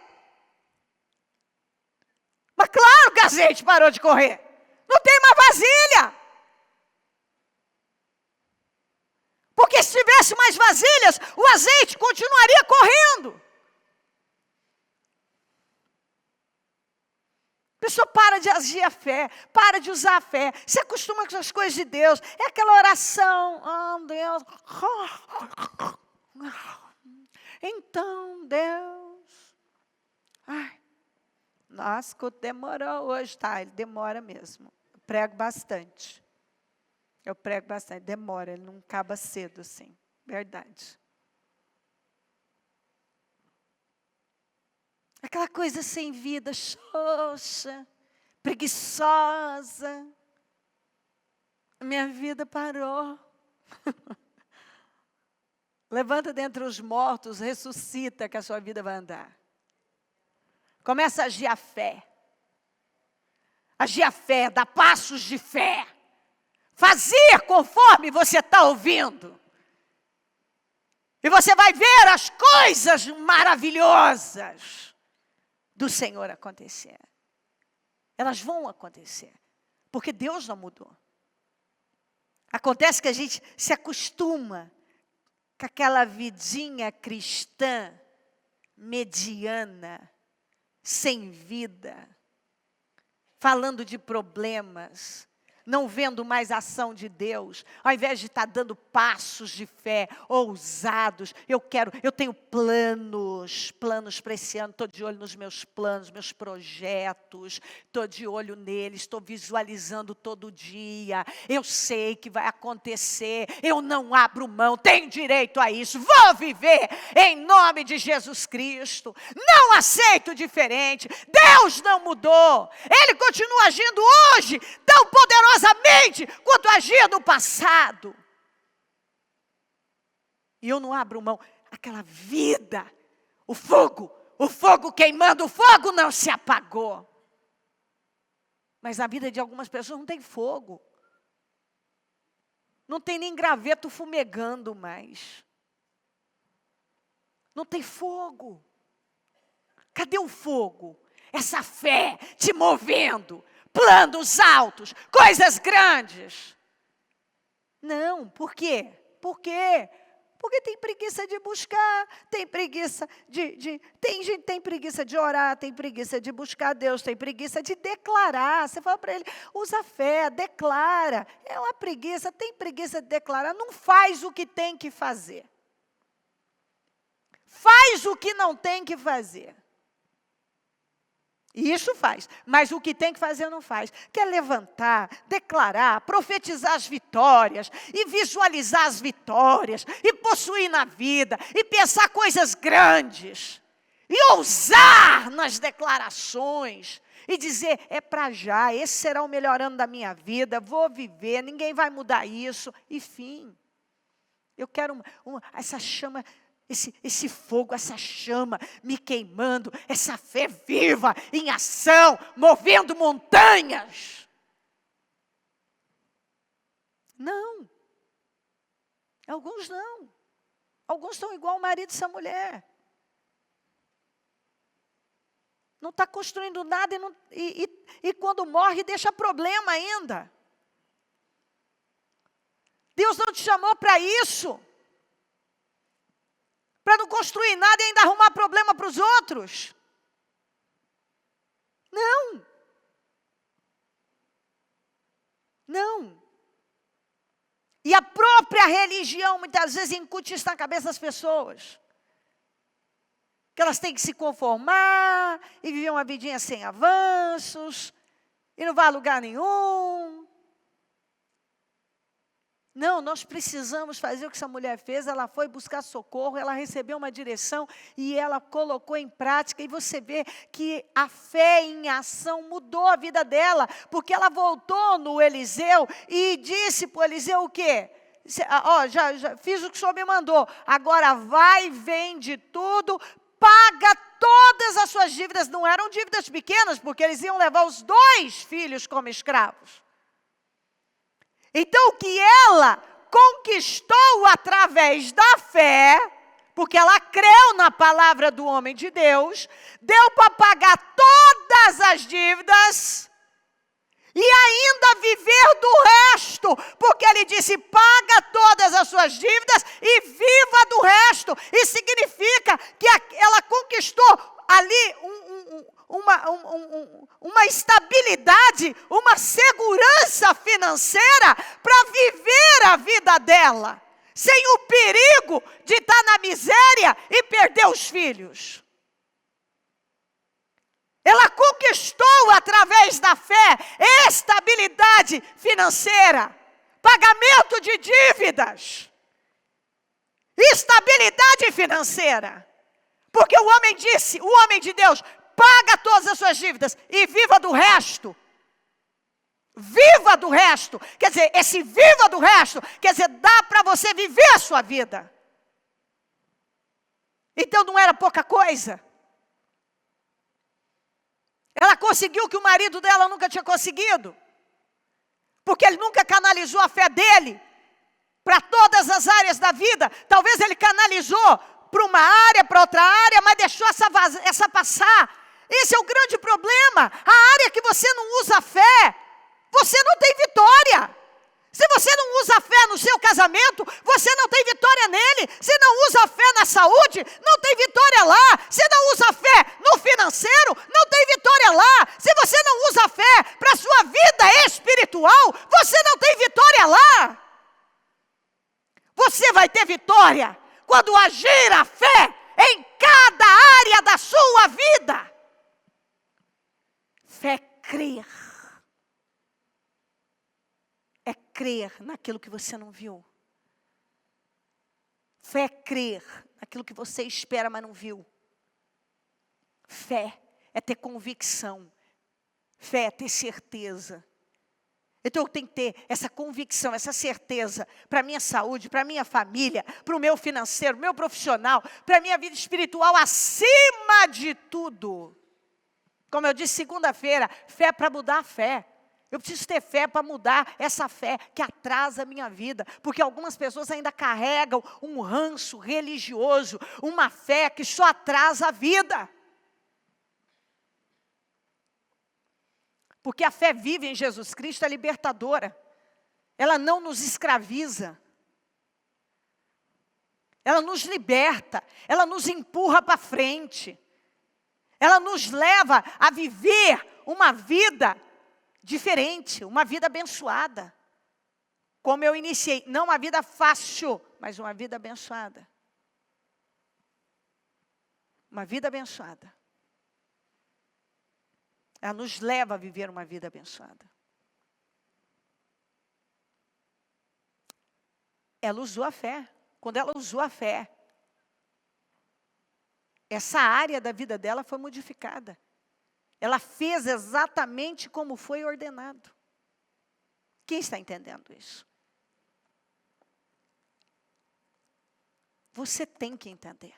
Mas claro que o azeite parou de correr. Não tem mais vasilha. Porque se tivesse mais vasilhas, o azeite continuaria correndo. A pessoa para de agir a fé, para de usar a fé, se acostuma com as coisas de Deus. É aquela oração, Deus. Então, Deus. Ai, nossa, que demorou hoje, tá? Ele demora mesmo. Eu prego bastante. Demora, ele não acaba cedo assim. Verdade. Aquela coisa sem vida, xoxa, preguiçosa. Minha vida parou. Levanta dentre os mortos, ressuscita que a sua vida vai andar. Começa a agir a fé. Agir a fé, dar passos de fé. Fazer conforme você está ouvindo. E você vai ver as coisas maravilhosas do Senhor acontecer. Elas vão acontecer. Porque Deus não mudou. Acontece que a gente se acostuma com aquela vidinha cristã, mediana, sem vida, falando de problemas, não vendo mais a ação de Deus, ao invés de estar dando passos de fé, ousados, eu tenho planos para esse ano, estou de olho nos meus planos, meus projetos, estou de olho neles, estou visualizando todo dia, eu sei que vai acontecer, eu não abro mão, tenho direito a isso, vou viver em nome de Jesus Cristo, não aceito diferente, Deus não mudou, Ele continua agindo hoje, tão poderosamente quanto agia no passado. E eu não abro mão, aquela vida, o fogo queimando, o fogo não se apagou. Mas a vida de algumas pessoas não tem fogo. Não tem nem graveto fumegando mais. Não tem fogo. Cadê o fogo? Essa fé te movendo. Planos altos, coisas grandes. Não, por quê? Por quê? Porque tem preguiça de buscar, tem preguiça tem gente que tem preguiça de orar, tem preguiça de buscar Deus, tem preguiça de declarar. Você fala para ele, usa a fé, declara. É uma preguiça, tem preguiça de declarar, não faz o que tem que fazer. Faz o que não tem que fazer. E isso faz, mas o que tem que fazer não faz. Quer levantar, declarar, profetizar as vitórias, e visualizar as vitórias, e possuir na vida, e pensar coisas grandes, e ousar nas declarações, e dizer, é para já, esse será o melhor ano da minha vida, vou viver, ninguém vai mudar isso, enfim. Eu quero essa chama, esse fogo, essa chama me queimando, essa fé viva, em ação, movendo montanhas. Não. Alguns não. Alguns estão igual o marido dessa mulher. Não está construindo nada e quando morre deixa problema ainda. Deus não te chamou para isso. Para não construir nada e ainda arrumar problema para os outros. Não. Não. E a própria religião, muitas vezes, incute isso na cabeça das pessoas. Que elas têm que se conformar e viver uma vidinha sem avanços. E não vai a lugar nenhum. Não, nós precisamos fazer o que essa mulher fez. Ela foi buscar socorro, ela recebeu uma direção e ela colocou em prática. E você vê que a fé em ação mudou a vida dela. Porque ela voltou no Eliseu e disse para o Eliseu o quê? Já fiz o que o senhor me mandou. Agora vai, vende tudo, paga todas as suas dívidas. Não eram dívidas pequenas, porque eles iam levar os 2 filhos como escravos. Então, o que ela conquistou através da fé, porque ela creu na palavra do homem de Deus, deu para pagar todas as dívidas e ainda viver do resto, porque ele disse, paga todas as suas dívidas e viva do resto. Isso significa que ela conquistou ali uma estabilidade, uma segurança financeira para viver a vida dela, sem o perigo de estar na miséria e perder os filhos. Ela conquistou através da fé estabilidade financeira, pagamento de dívidas, estabilidade financeira. Porque o homem disse, o homem de Deus, paga todas as suas dívidas e viva do resto. Viva do resto. Quer dizer, esse viva do resto, quer dizer, dá para você viver a sua vida. Então não era pouca coisa. Ela conseguiu o que o marido dela nunca tinha conseguido. Porque ele nunca canalizou a fé dele para todas as áreas da vida. Talvez ele canalizou para uma área, para outra área, mas deixou essa passar. Esse é o grande problema. A área que você não usa a fé, você não tem vitória. Se você não usa a fé no seu casamento, você não tem vitória nele. Se não usa a fé na saúde, não tem vitória lá. Se não usa a fé no financeiro, não tem vitória lá. Se você não usa a fé para a sua vida espiritual, você não tem vitória lá. Você vai ter vitória quando agir a fé em cada área da sua vida. Fé é crer. É crer naquilo que você não viu. Fé é crer naquilo que você espera, mas não viu. Fé é ter convicção. Fé é ter certeza. Então eu tenho que ter essa convicção, essa certeza para a minha saúde, para a minha família, para o meu financeiro, meu profissional, para a minha vida espiritual, acima de tudo. Como eu disse segunda-feira, fé para mudar a fé. Eu preciso ter fé para mudar essa fé que atrasa a minha vida. Porque algumas pessoas ainda carregam um ranço religioso, uma fé que só atrasa a vida. Porque a fé viva em Jesus Cristo é libertadora. Ela não nos escraviza. Ela nos liberta. Ela nos empurra para frente. Ela nos leva a viver uma vida diferente, uma vida abençoada. Como eu iniciei, não uma vida fácil, mas uma vida abençoada. Uma vida abençoada. Ela nos leva a viver uma vida abençoada. Ela usou a fé. Quando ela usou a fé, essa área da vida dela foi modificada. Ela fez exatamente como foi ordenado. Quem está entendendo isso? Você tem que entender.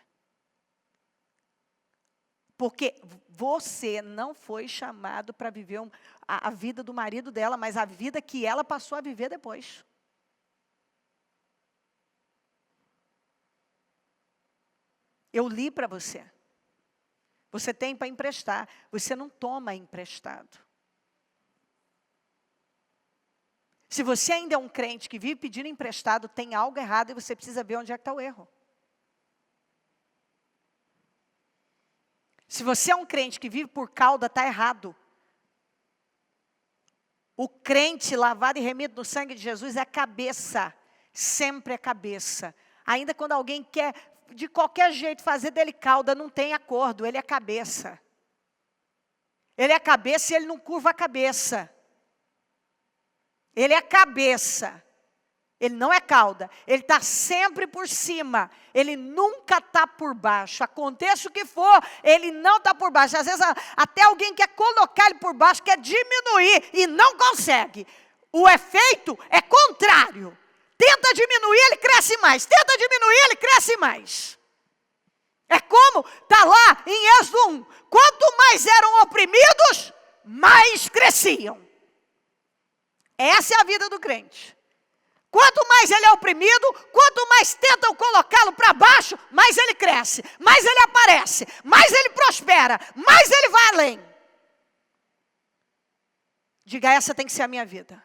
Porque você não foi chamado para viver a vida do marido dela, mas a vida que ela passou a viver depois. Eu li para você. Você tem para emprestar, você não toma emprestado. Se você ainda é um crente que vive pedindo emprestado, tem algo errado e você precisa ver onde é que está o erro. Se você é um crente que vive por cauda, está errado. O crente lavado e remido no sangue de Jesus é cabeça, sempre é cabeça. Ainda quando alguém quer de qualquer jeito fazer dele cauda, não tem acordo, ele é cabeça. Ele é cabeça e ele não curva a cabeça. Ele é cabeça. Ele não é cauda, ele está sempre por cima, ele nunca está por baixo. Aconteça o que for, ele não está por baixo. Às vezes até alguém quer colocar ele por baixo, quer diminuir e não consegue. O efeito é contrário. Tenta diminuir, ele cresce mais. Tenta diminuir, ele cresce mais. É como está lá em Êxodo 1. Quanto mais eram oprimidos, mais cresciam. Essa é a vida do crente. Quanto mais ele é oprimido, quanto mais tentam colocá-lo para baixo, mais ele cresce, mais ele aparece, mais ele prospera, mais ele vai além. Diga, essa tem que ser a minha vida.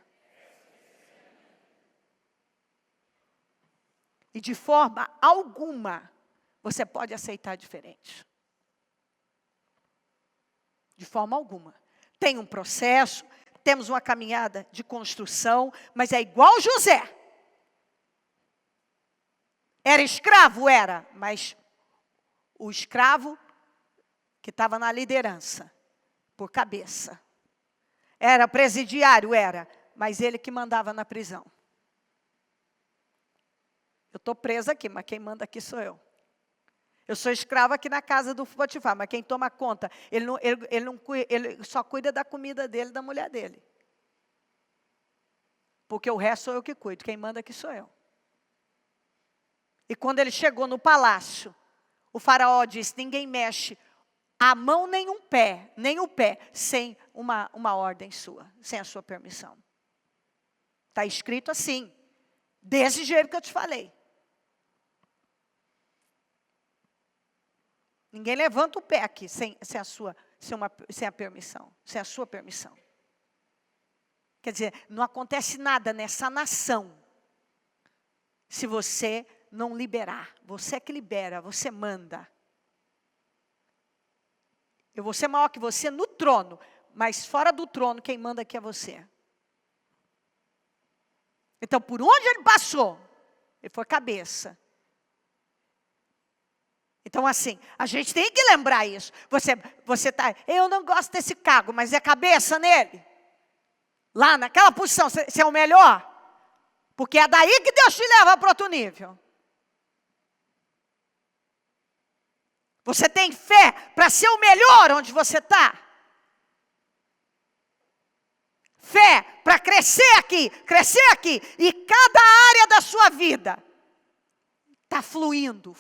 E de forma alguma, você pode aceitar diferente. De forma alguma. Tem um processo, temos uma caminhada de construção, mas é igual José. Era escravo? Era, mas o escravo que estava na liderança, por cabeça. Era presidiário? Era, mas ele que mandava na prisão. Eu estou presa aqui, mas quem manda aqui sou eu. Eu sou escrava aqui na casa do Potifar, mas quem toma conta, ele só cuida da comida dele e da mulher dele. Porque o resto sou eu que cuido, quem manda aqui sou eu. E quando ele chegou no palácio, o faraó disse, ninguém mexe a mão nem o pé, sem uma ordem sua, sem a sua permissão. Está escrito assim, desse jeito que eu te falei. Ninguém levanta o pé aqui sem a permissão, sem a sua permissão. Quer dizer, não acontece nada nessa nação se você não liberar. Você é que libera, você manda. Eu vou ser maior que você no trono, mas fora do trono quem manda aqui é você. Então, por onde ele passou, ele foi cabeça. Então, assim, a gente tem que lembrar isso. Você tá, eu não gosto desse cargo, mas é cabeça nele. Lá naquela posição, você é o melhor. Porque é daí que Deus te leva para outro nível. Você tem fé para ser o melhor onde você está? Fé para crescer aqui. E cada área da sua vida está fluindo.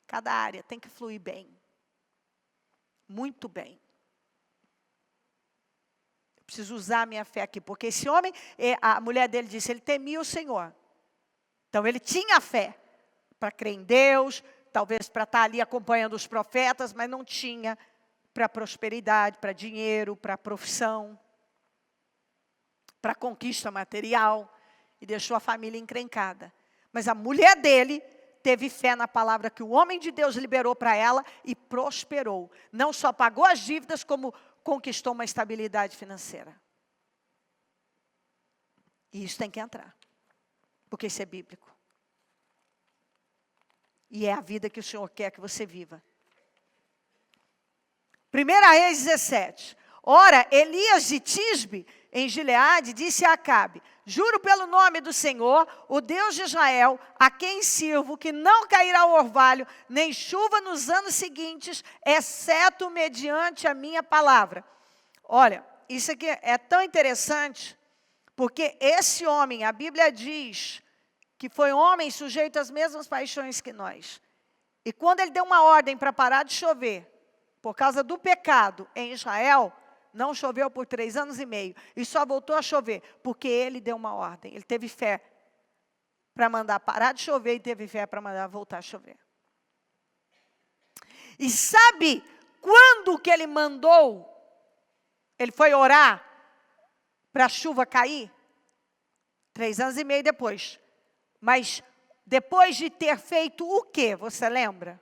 Cada área tem que fluir bem. Muito bem. Eu preciso usar a minha fé aqui, porque esse homem, a mulher dele disse, ele temia o Senhor. Então ele tinha fé para crer em Deus, talvez para estar ali acompanhando os profetas, mas não tinha para prosperidade, para dinheiro, para profissão, para conquista material, e deixou a família encrencada. Mas a mulher dele teve fé na palavra que o homem de Deus liberou para ela e prosperou. Não só pagou as dívidas, como conquistou uma estabilidade financeira. E isso tem que entrar, porque isso é bíblico. E é a vida que o Senhor quer que você viva. 1 Reis 17. Ora, Elias de Tisbe, em Gileade, disse a Acabe, juro pelo nome do Senhor, o Deus de Israel, a quem sirvo, que não cairá o orvalho, nem chuva nos anos seguintes, exceto mediante a minha palavra. Olha, isso aqui é tão interessante, porque esse homem, a Bíblia diz que foi um homem sujeito às mesmas paixões que nós. E quando ele deu uma ordem para parar de chover, por causa do pecado em Israel, não choveu por 3 anos e meio. E só voltou a chover, porque ele deu uma ordem. Ele teve fé para mandar parar de chover e teve fé para mandar voltar a chover. E sabe quando que ele mandou? Ele foi orar para a chuva cair? 3 anos e meio depois. Mas depois de ter feito o quê? Você lembra?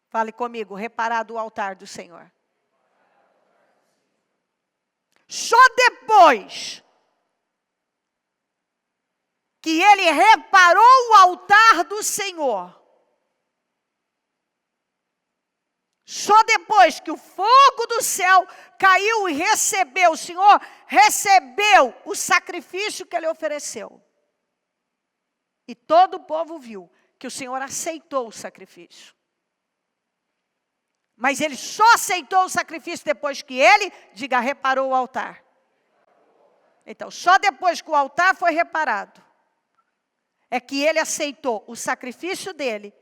Fale comigo, reparado o altar do Senhor. Só depois que ele reparou o altar do Senhor, Só depois que o fogo do céu caiu e recebeu, o Senhor recebeu o sacrifício que ele ofereceu. E todo o povo viu que o Senhor aceitou o sacrifício. Mas ele só aceitou o sacrifício depois que ele, diga, reparou o altar. Então, só depois que o altar foi reparado, é que ele aceitou o sacrifício dele.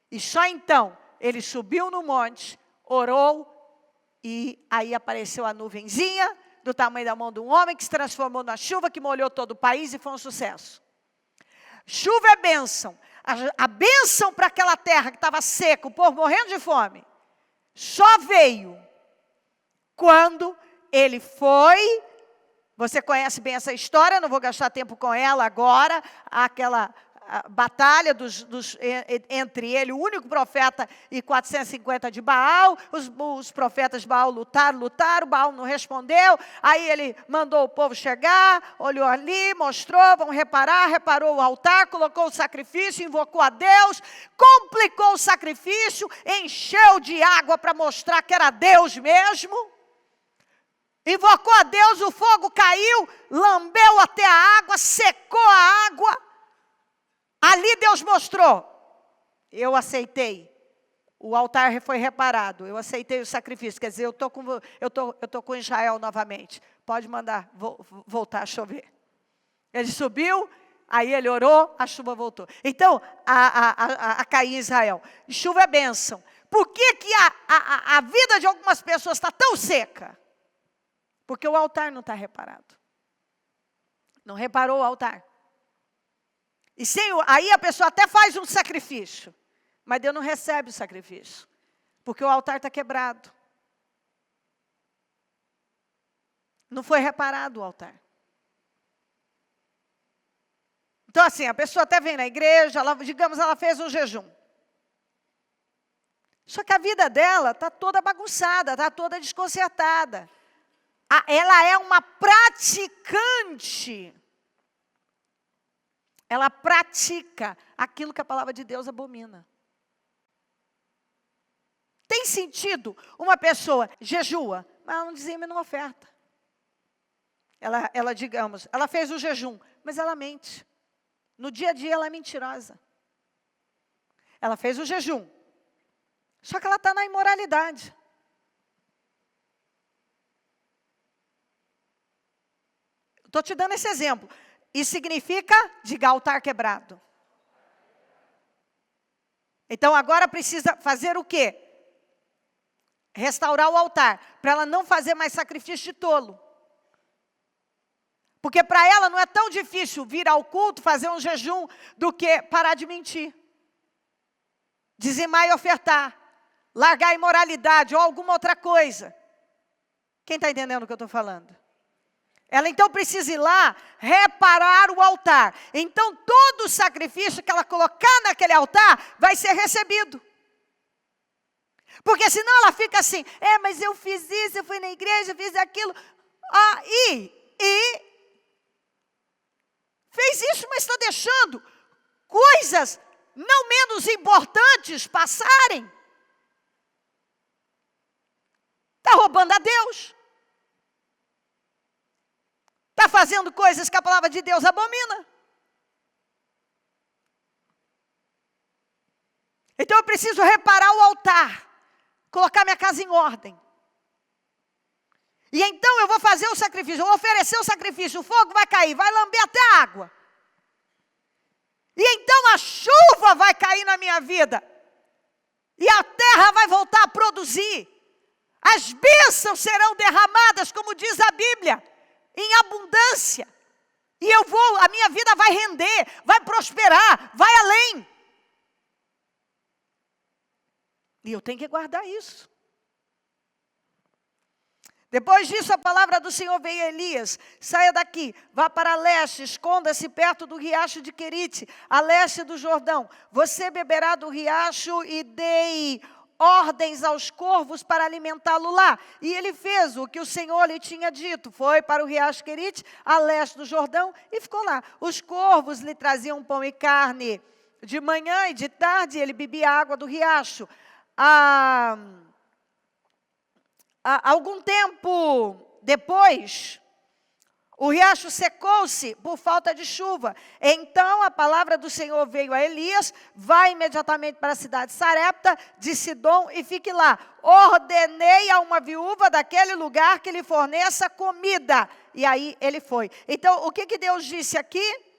E só então, ele subiu no monte, orou, e aí apareceu a nuvenzinha, do tamanho da mão de um homem, que se transformou na chuva, que molhou todo o país e foi um sucesso. Chuva é bênção. A bênção para aquela terra que estava seca, o povo morrendo de fome, só veio quando ele foi. Você conhece bem essa história, não vou gastar tempo com ela agora. Aquela batalha entre ele, o único profeta, e 450 de Baal. Os profetas de Baal lutaram, Baal não respondeu. Aí ele mandou o povo chegar, olhou ali, mostrou, reparou o altar, colocou o sacrifício, invocou a Deus, complicou o sacrifício, encheu de água para mostrar que era Deus mesmo. Invocou a Deus, o fogo caiu, lambeu até a água, secou a água. Ali Deus mostrou, eu aceitei, o altar foi reparado, eu aceitei o sacrifício. Quer dizer, eu tô com Israel novamente, pode mandar voltar a chover. Ele subiu, aí ele orou, a chuva voltou. Então, a cair em Israel. Chuva é bênção. Por que a vida de algumas pessoas está tão seca? Porque o altar não está reparado. Não reparou o altar. E aí a pessoa até faz um sacrifício, mas Deus não recebe o sacrifício, porque o altar está quebrado. Não foi reparado o altar. Então assim, a pessoa até vem na igreja, ela fez um jejum. Só que a vida dela está toda bagunçada, está toda desconcertada. Ela é uma praticante. Ela pratica aquilo que a palavra de Deus abomina. Tem sentido uma pessoa jejua, mas ela não dizima e não oferta. Ela fez o jejum, mas ela mente. No dia a dia ela é mentirosa. Ela fez o jejum, só que ela está na imoralidade. Estou te dando esse exemplo. Isso significa, diga, altar quebrado. Então agora precisa fazer o quê? Restaurar o altar, para ela não fazer mais sacrifício de tolo. Porque para ela não é tão difícil vir ao culto, fazer um jejum, do que parar de mentir. Dizimar e ofertar. Largar a imoralidade ou alguma outra coisa. Quem está entendendo o que eu estou falando? Ela então precisa ir lá, reparar o altar. Então todo o sacrifício que ela colocar naquele altar vai ser recebido. Porque senão ela fica assim, mas eu fiz isso, eu fui na igreja, fiz aquilo. Fez isso, mas está deixando coisas não menos importantes passarem. Está roubando a Deus. Está fazendo coisas que a palavra de Deus abomina. Então eu preciso reparar o altar. Colocar minha casa em ordem. E então eu vou fazer o sacrifício. Eu vou oferecer o sacrifício. O fogo vai cair. Vai lamber até a água. E então a chuva vai cair na minha vida. E a terra vai voltar a produzir. As bênçãos serão derramadas, como diz a Bíblia, em abundância. E a minha vida vai render, vai prosperar, vai além. E eu tenho que guardar isso. Depois disso, a palavra do Senhor veio a Elias: saia daqui, vá para leste, esconda-se perto do riacho de Querite, a leste do Jordão. Você beberá do riacho e dei ordens aos corvos para alimentá-lo lá. E ele fez o que o Senhor lhe tinha dito. Foi para o riacho Querite, a leste do Jordão, e ficou lá. Os corvos lhe traziam pão e carne de manhã e de tarde, ele bebia água do riacho. Algum tempo depois, o riacho secou-se por falta de chuva. Então a palavra do Senhor veio a Elias: vai imediatamente para a cidade de Sarepta de Sidom e fique lá. Ordenei a uma viúva daquele lugar que lhe forneça comida. E aí ele foi. Então o que Deus disse aqui?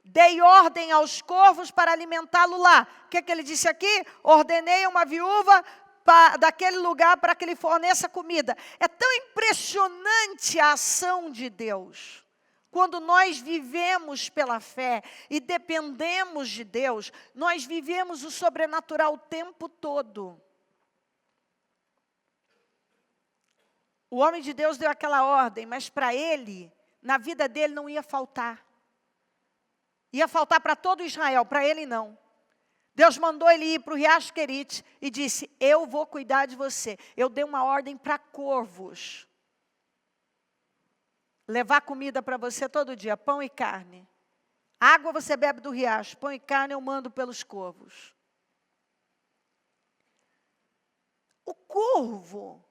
Dei ordem aos corvos para alimentá-lo lá. O que ele disse aqui? Ordenei a uma viúva daquele lugar para que lhe forneça comida. É tão impressionante a ação de Deus. Quando nós vivemos pela fé e dependemos de Deus, nós vivemos o sobrenatural o tempo todo. O homem de Deus deu aquela ordem, mas para ele, na vida dele não ia faltar. Ia faltar para todo Israel, para ele não. Deus mandou ele ir para o riacho Querite e disse: eu vou cuidar de você. Eu dei uma ordem para corvos. Levar comida para você todo dia, pão e carne. Água você bebe do riacho, pão e carne eu mando pelos corvos. O corvo,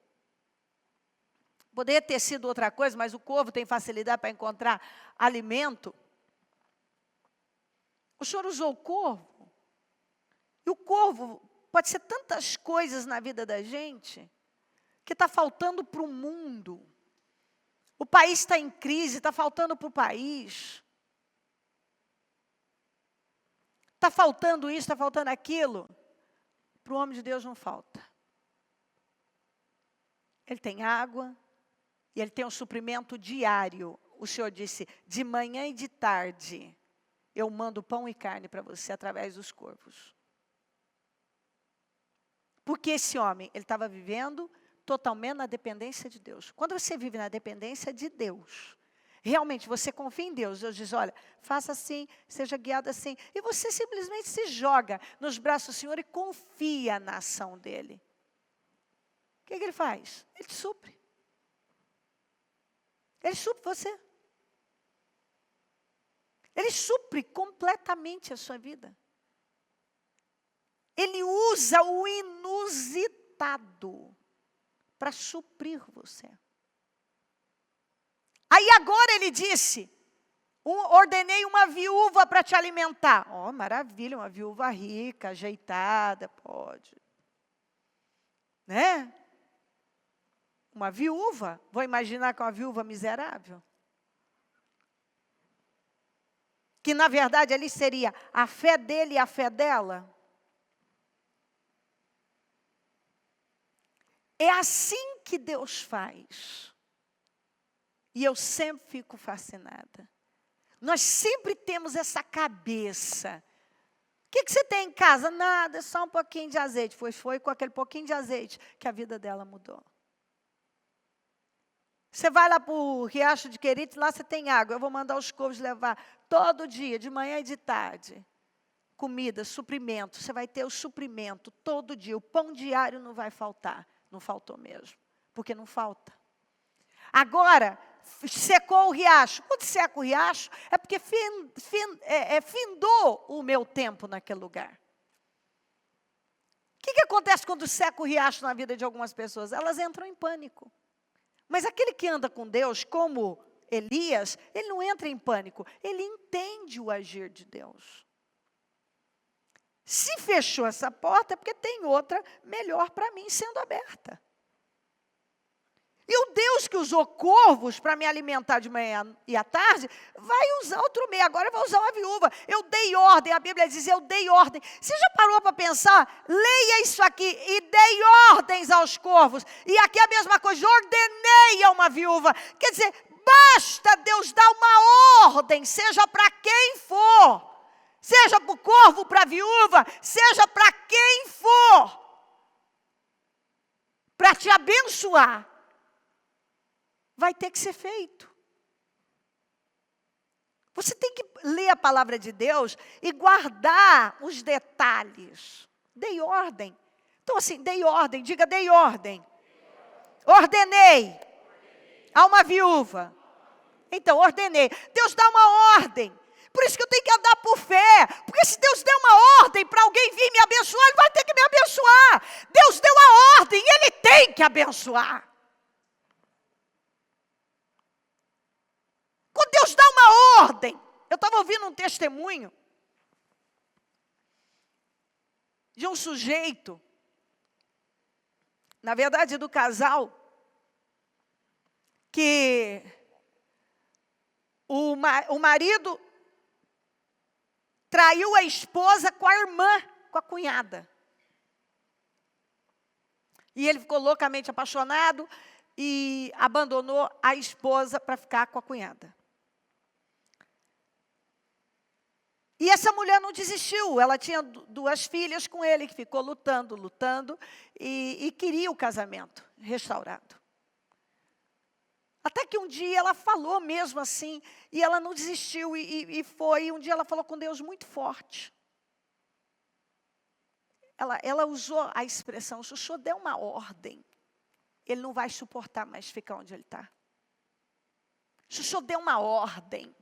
poderia ter sido outra coisa, mas o corvo tem facilidade para encontrar alimento. O Senhor usou o corvo. E o corvo pode ser tantas coisas na vida da gente que está faltando para o mundo. O país está em crise, está faltando para o país. Está faltando isso, está faltando aquilo. Para o homem de Deus não falta. Ele tem água e ele tem um suprimento diário. O Senhor disse: de manhã e de tarde eu mando pão e carne para você através dos corvos. Porque esse homem, ele estava vivendo totalmente na dependência de Deus. Quando você vive na dependência de Deus, realmente você confia em Deus. Deus diz: olha, faça assim, seja guiado assim. E você simplesmente se joga nos braços do Senhor e confia na ação dEle. O que ele faz? Ele te supre. Ele supre você. Ele supre completamente a sua vida. Ele usa o inusitado para suprir você. Aí agora ele disse: ordenei uma viúva para te alimentar. Oh, maravilha, uma viúva rica, ajeitada, pode. Né? Uma viúva, vou imaginar que é uma viúva miserável. Que na verdade ali seria a fé dele e a fé dela. É assim que Deus faz. E eu sempre fico fascinada. Nós sempre temos essa cabeça. O que você tem em casa? Nada, é só um pouquinho de azeite. Foi com aquele pouquinho de azeite que a vida dela mudou. Você vai lá para o riacho de Querite, lá você tem água. Eu vou mandar os corvos levar todo dia, de manhã e de tarde. Comida, suprimento. Você vai ter o suprimento todo dia. O pão diário não vai faltar. Não faltou mesmo, porque não falta. Agora, secou o riacho. Quando seca o riacho, é porque findou o meu tempo naquele lugar. O que acontece quando seca o riacho na vida de algumas pessoas? Elas entram em pânico. Mas aquele que anda com Deus, como Elias, ele não entra em pânico. Ele entende o agir de Deus. Se fechou essa porta, é porque tem outra melhor para mim sendo aberta. E o Deus que usou corvos para me alimentar de manhã e à tarde, vai usar outro meio. Agora vai usar uma viúva. Eu dei ordem, a Bíblia diz: eu dei ordem. Você já parou para pensar? Leia isso aqui. E dei ordens aos corvos. E aqui a mesma coisa, ordenei a uma viúva. Quer dizer, basta Deus dar uma ordem, seja para quem for. Seja para o corvo, para a viúva, seja para quem for. Para te abençoar. Vai ter que ser feito. Você tem que ler a palavra de Deus e guardar os detalhes. Dei ordem. Então assim, dei ordem, diga: dei ordem. Ordenei a uma viúva. Então, ordenei. Deus dá uma ordem. Por isso que eu tenho que andar por fé. Porque se Deus der uma ordem para alguém vir me abençoar, Ele vai ter que me abençoar. Deus deu a ordem e Ele tem que abençoar. Quando Deus dá uma ordem, eu estava ouvindo um testemunho de um sujeito, na verdade do casal, que o marido traiu a esposa com a irmã, com a cunhada. E ele ficou loucamente apaixonado e abandonou a esposa para ficar com a cunhada. E essa mulher não desistiu, ela tinha 2 filhas com ele, que ficou lutando, e queria o casamento restaurado. Até que um dia ela falou mesmo assim, e ela não desistiu, e foi. Um dia ela falou com Deus muito forte. Ela usou a expressão: se o senhor der uma ordem, ele não vai suportar mais ficar onde ele está. Se o senhor der uma ordem.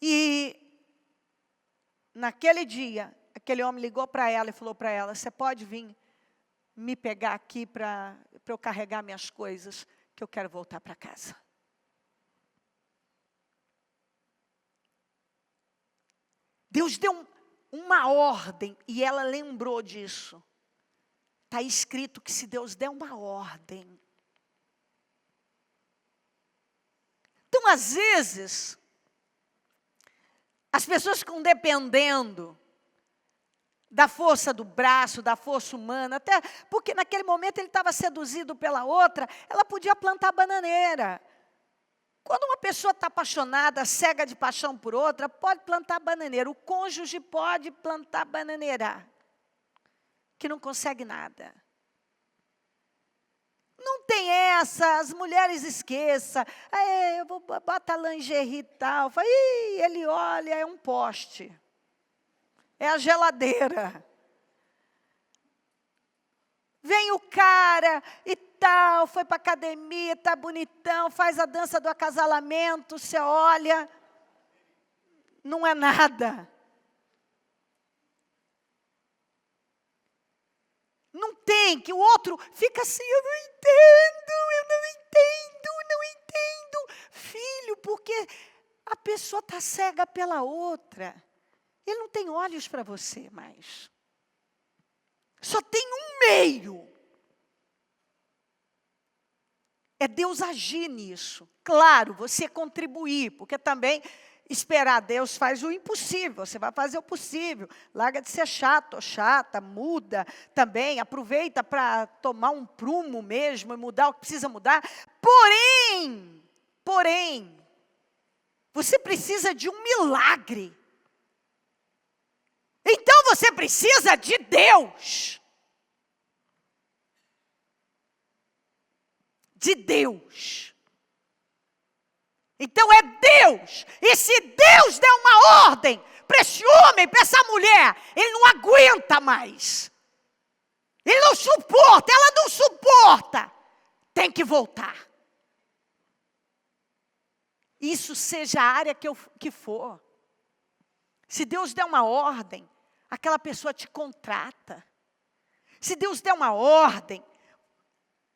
E naquele dia, aquele homem ligou para ela e falou para ela: você pode vir me pegar aqui para eu carregar minhas coisas, que eu quero voltar para casa. Deus deu uma ordem e ela lembrou disso. Está escrito que se Deus der uma ordem. Então, às vezes, as pessoas ficam dependendo da força do braço, da força humana, até porque naquele momento ele estava seduzido pela outra, ela podia plantar bananeira. Quando uma pessoa está apaixonada, cega de paixão por outra, pode plantar bananeira. O cônjuge pode plantar bananeira, que não consegue nada. Não tem essa, as mulheres esqueçam. Eu vou botar lingerie e tal. Ele olha, é um poste. É a geladeira. Vem o cara e tal, foi para a academia, está bonitão, faz a dança do acasalamento, você olha, não é nada. Não tem, que o outro fica assim: eu não entendo. Filho, porque a pessoa está cega pela outra. Ele não tem olhos para você mais. Só tem um meio. É Deus agir nisso. Claro, você contribuir, porque também esperar Deus faz o impossível. Você vai fazer o possível. Larga de ser chato ou chata, muda também. Aproveita para tomar um prumo mesmo e mudar o que precisa mudar. Porém, você precisa de um milagre. Então você precisa de Deus. De Deus. Então é Deus. E se Deus der uma ordem para esse homem, para essa mulher, ele não aguenta mais. Ele não suporta, ela não suporta. Tem que voltar. Isso seja a área que for. Se Deus der uma ordem, aquela pessoa te contrata. Se Deus der uma ordem,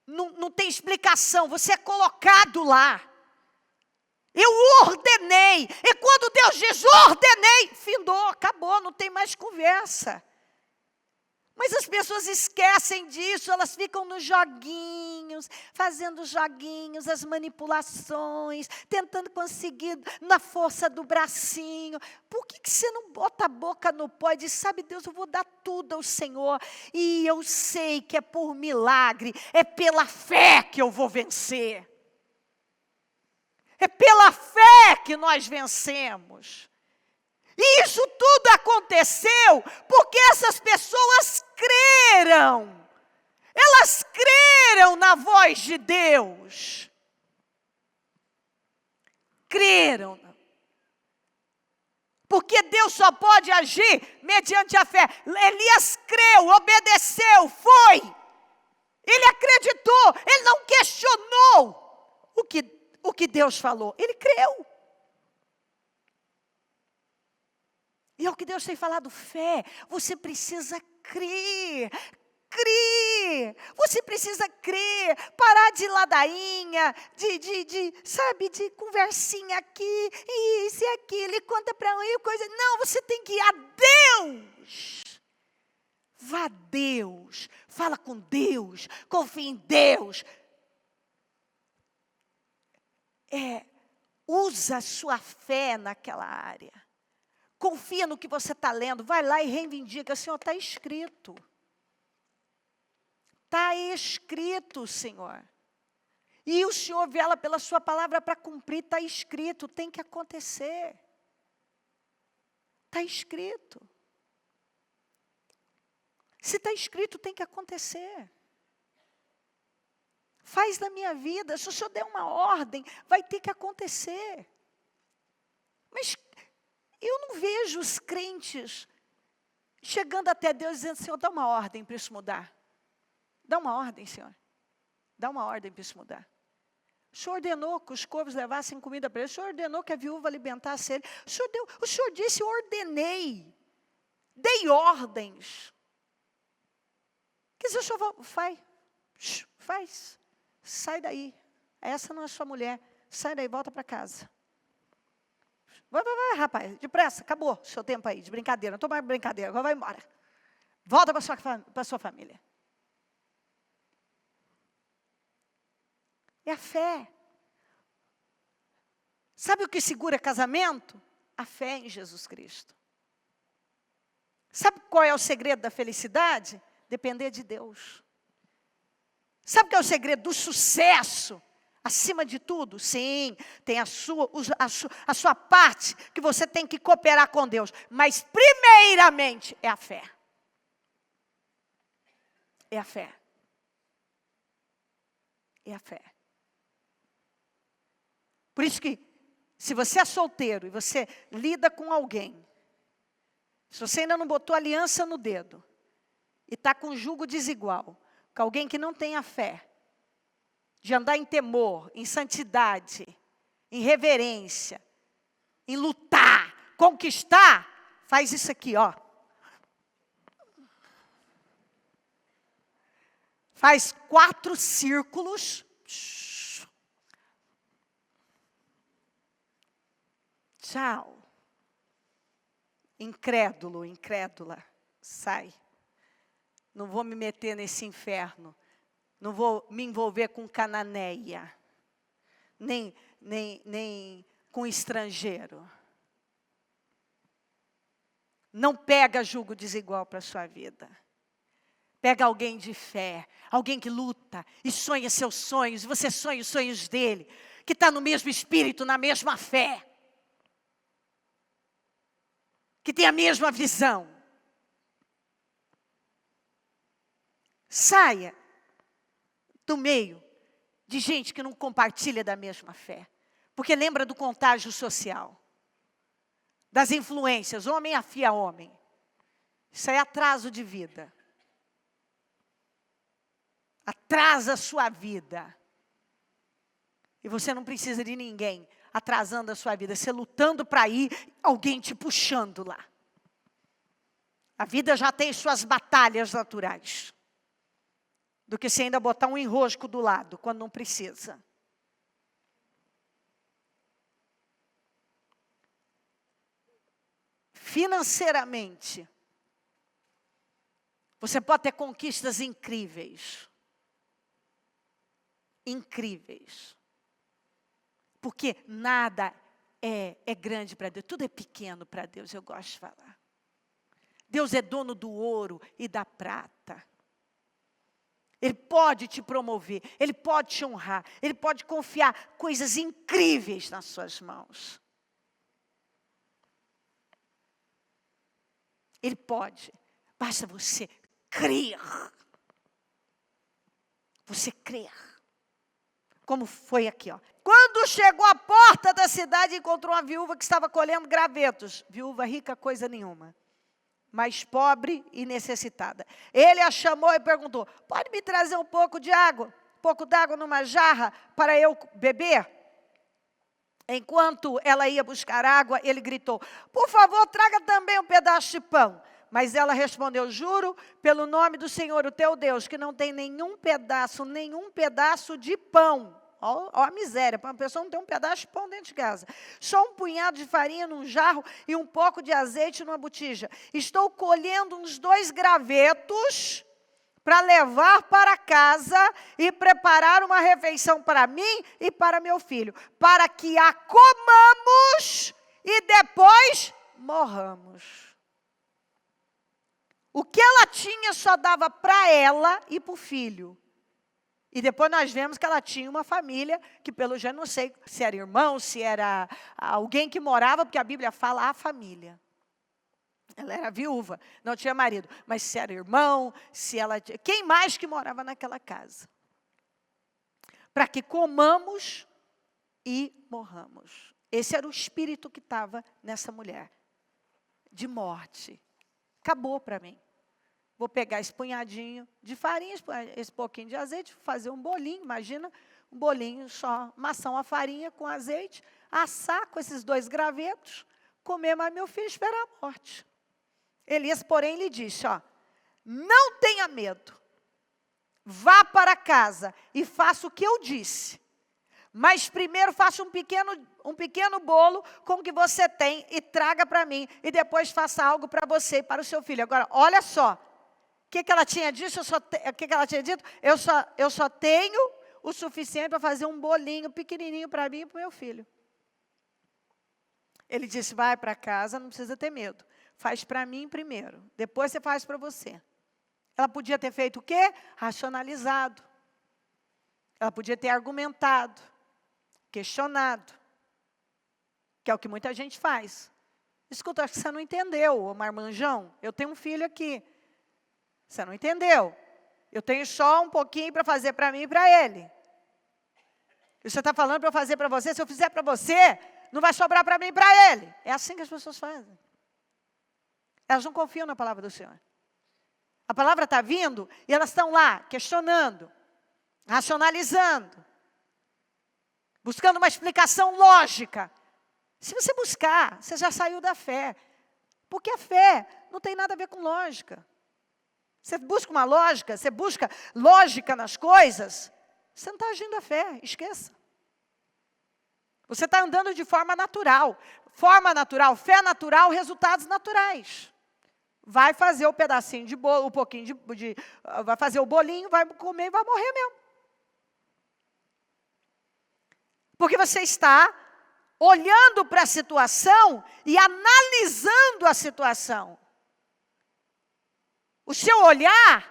não tem explicação, você é colocado lá. Eu ordenei, e quando Deus diz ordenei, findou, acabou, não tem mais conversa. Mas as pessoas esquecem disso, elas ficam nos joguinhos, fazendo joguinhos, as manipulações, tentando conseguir na força do bracinho. Por que você não bota a boca no pó e diz: sabe Deus, eu vou dar tudo ao Senhor, e eu sei que é por milagre, é pela fé que eu vou vencer. É pela fé que nós vencemos. E isso tudo aconteceu porque essas pessoas creram. Elas creram na voz de Deus. Creram. Porque Deus só pode agir mediante a fé. Elias creu, obedeceu, foi. Ele acreditou, ele não questionou o que o que Deus falou. Ele creu. E é o que Deus tem falado, fé. Você precisa crer. Crer. Você precisa crer. Parar de ladainha, de conversinha aqui, e isso e aquilo, e conta para um e coisa. Não, você tem que ir a Deus. Vá a Deus. Fala com Deus. Confie em Deus. Usa a sua fé naquela área. Confia no que você está lendo. Vai lá e reivindica. Senhor, está escrito. Está escrito, Senhor. E o Senhor vela pela sua palavra para cumprir. Está escrito. Tem que acontecer. Está escrito. Se está escrito, tem que acontecer. Faz na minha vida. Se o Senhor der uma ordem, vai ter que acontecer. Mas eu não vejo os crentes chegando até Deus dizendo, Senhor, dá uma ordem para isso mudar. Dá uma ordem, Senhor. Dá uma ordem para isso mudar. O Senhor ordenou que os corvos levassem comida para ele. O Senhor ordenou que a viúva alimentasse ele. O Senhor disse, eu ordenei. Dei ordens. Quer dizer, o Senhor faz. Sai daí. Essa não é sua mulher. Sai daí, volta para casa. Vai, rapaz, depressa, acabou o seu tempo aí, de brincadeira. Não estou mais brincadeira, agora vai embora. Volta para sua família. É a fé. Sabe o que segura casamento? A fé em Jesus Cristo. Sabe qual é o segredo da felicidade? Depender de Deus. Sabe qual é o segredo do sucesso? Acima de tudo, sim, tem a sua parte que você tem que cooperar com Deus. Mas primeiramente é a fé. É a fé. É a fé. Por isso que, se você é solteiro e você lida com alguém, se você ainda não botou aliança no dedo, e está com jugo desigual, com alguém que não tem a fé, de andar em temor, em santidade, em reverência, em lutar, conquistar, faz isso aqui, ó. Faz 4 círculos. Tchau. Incrédulo, incrédula, sai. Não vou me meter nesse inferno. Não vou me envolver com cananeia. Nem com estrangeiro. Não pega jugo desigual para a sua vida. Pega alguém de fé. Alguém que luta e sonha seus sonhos. E você sonha os sonhos dele. Que está no mesmo espírito, na mesma fé. Que tem a mesma visão. Saia do meio de gente que não compartilha da mesma fé. Porque lembra do contágio social. Das influências, homem afia homem. Isso é atraso de vida. Atrasa a sua vida. E você não precisa de ninguém atrasando a sua vida. Você lutando para ir, alguém te puxando lá. A vida já tem suas batalhas naturais. Do que se ainda botar um enrosco do lado, quando não precisa. Financeiramente, você pode ter conquistas incríveis. Incríveis. Porque nada é grande para Deus. Tudo é pequeno para Deus, eu gosto de falar. Deus é dono do ouro e da prata. Ele pode te promover, Ele pode te honrar, Ele pode confiar coisas incríveis nas suas mãos. Ele pode, basta você crer. Você crer. Como foi aqui, ó. Quando chegou à porta da cidade, encontrou uma viúva que estava colhendo gravetos. Viúva rica, coisa nenhuma. Mas pobre e necessitada. Ele a chamou e perguntou, pode me trazer um pouco de água? Um pouco d'água numa jarra para eu beber? Enquanto ela ia buscar água, ele gritou: por favor, traga também um pedaço de pão. Mas ela respondeu: juro pelo nome do Senhor, o teu Deus, que não tem nenhum pedaço de pão. Ó a miséria, para uma pessoa não ter um pedaço de pão dentro de casa. Só um punhado de farinha num jarro e um pouco de azeite numa botija. Estou colhendo uns 2 gravetos para levar para casa e preparar uma refeição para mim e para meu filho, para que a comamos e depois morramos. O que ela tinha só dava para ela e para o filho. E depois nós vemos que ela tinha uma família, que pelo jeito não sei se era irmão, se era alguém que morava, porque a Bíblia fala a família. Ela era viúva, não tinha marido. Mas se era irmão, se ela... Quem mais que morava naquela casa? Para que comamos e morramos. Esse era o espírito que estava nessa mulher. De morte. Acabou para mim. Vou pegar esse punhadinho de farinha, esse pouquinho de azeite, fazer um bolinho, imagina, um bolinho só, maçã, a farinha com azeite, assar com esses 2 gravetos, comer, mas meu filho esperar a morte. Elias, porém, lhe disse, ó, não tenha medo, vá para casa e faça o que eu disse, mas primeiro faça um pequeno bolo com o que você tem e traga para mim, e depois faça algo para você e para o seu filho. Agora, olha só, o que ela tinha dito? O que ela tinha dito? Eu só tenho o suficiente para fazer um bolinho pequenininho para mim e para o meu filho. Ele disse, vai para casa, não precisa ter medo. Faz para mim primeiro, depois você faz para você. Ela podia ter feito o quê? Racionalizado. Ela podia ter argumentado, questionado, que é o que muita gente faz. Escuta, acho que você não entendeu, marmanjão. Eu tenho um filho aqui. Você não entendeu. Eu tenho só um pouquinho para fazer para mim e para ele. E você está falando para eu fazer para você, se eu fizer para você, não vai sobrar para mim e para ele. É assim que as pessoas fazem. Elas não confiam na palavra do Senhor. A palavra está vindo e elas estão lá questionando, racionalizando, buscando uma explicação lógica. Se você buscar, você já saiu da fé. Porque a fé não tem nada a ver com lógica. Você busca uma lógica, você busca lógica nas coisas, você não está agindo a fé, esqueça. Você está andando de forma natural. Forma natural, fé natural, resultados naturais. Vai fazer o pedacinho de bolo, um pouquinho vai fazer o bolinho, vai comer e vai morrer mesmo. Porque você está olhando para a situação e analisando a situação. O seu olhar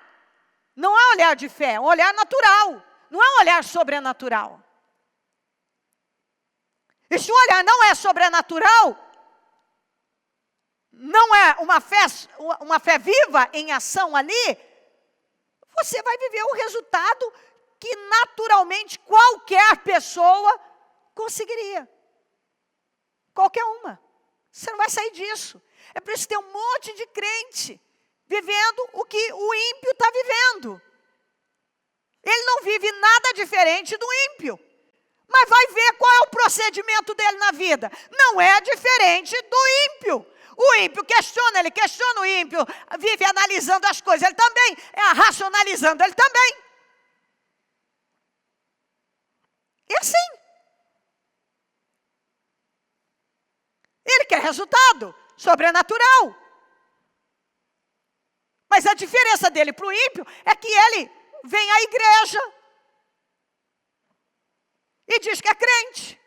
não é um olhar de fé, é um olhar natural. Não é um olhar sobrenatural. E se o olhar não é sobrenatural, não é uma fé viva em ação ali, você vai viver o resultado que naturalmente qualquer pessoa conseguiria. Qualquer uma. Você não vai sair disso. É por isso que tem um monte de crente vivendo o que o ímpio está vivendo. Ele não vive nada diferente do ímpio. Mas vai ver qual é o procedimento dele na vida. Não é diferente do ímpio. O ímpio questiona, ele questiona o ímpio, vive analisando as coisas, ele também, racionalizando, ele também. E assim. Ele quer resultado sobrenatural. Mas a diferença dele para o ímpio é que ele vem à igreja e diz que é crente.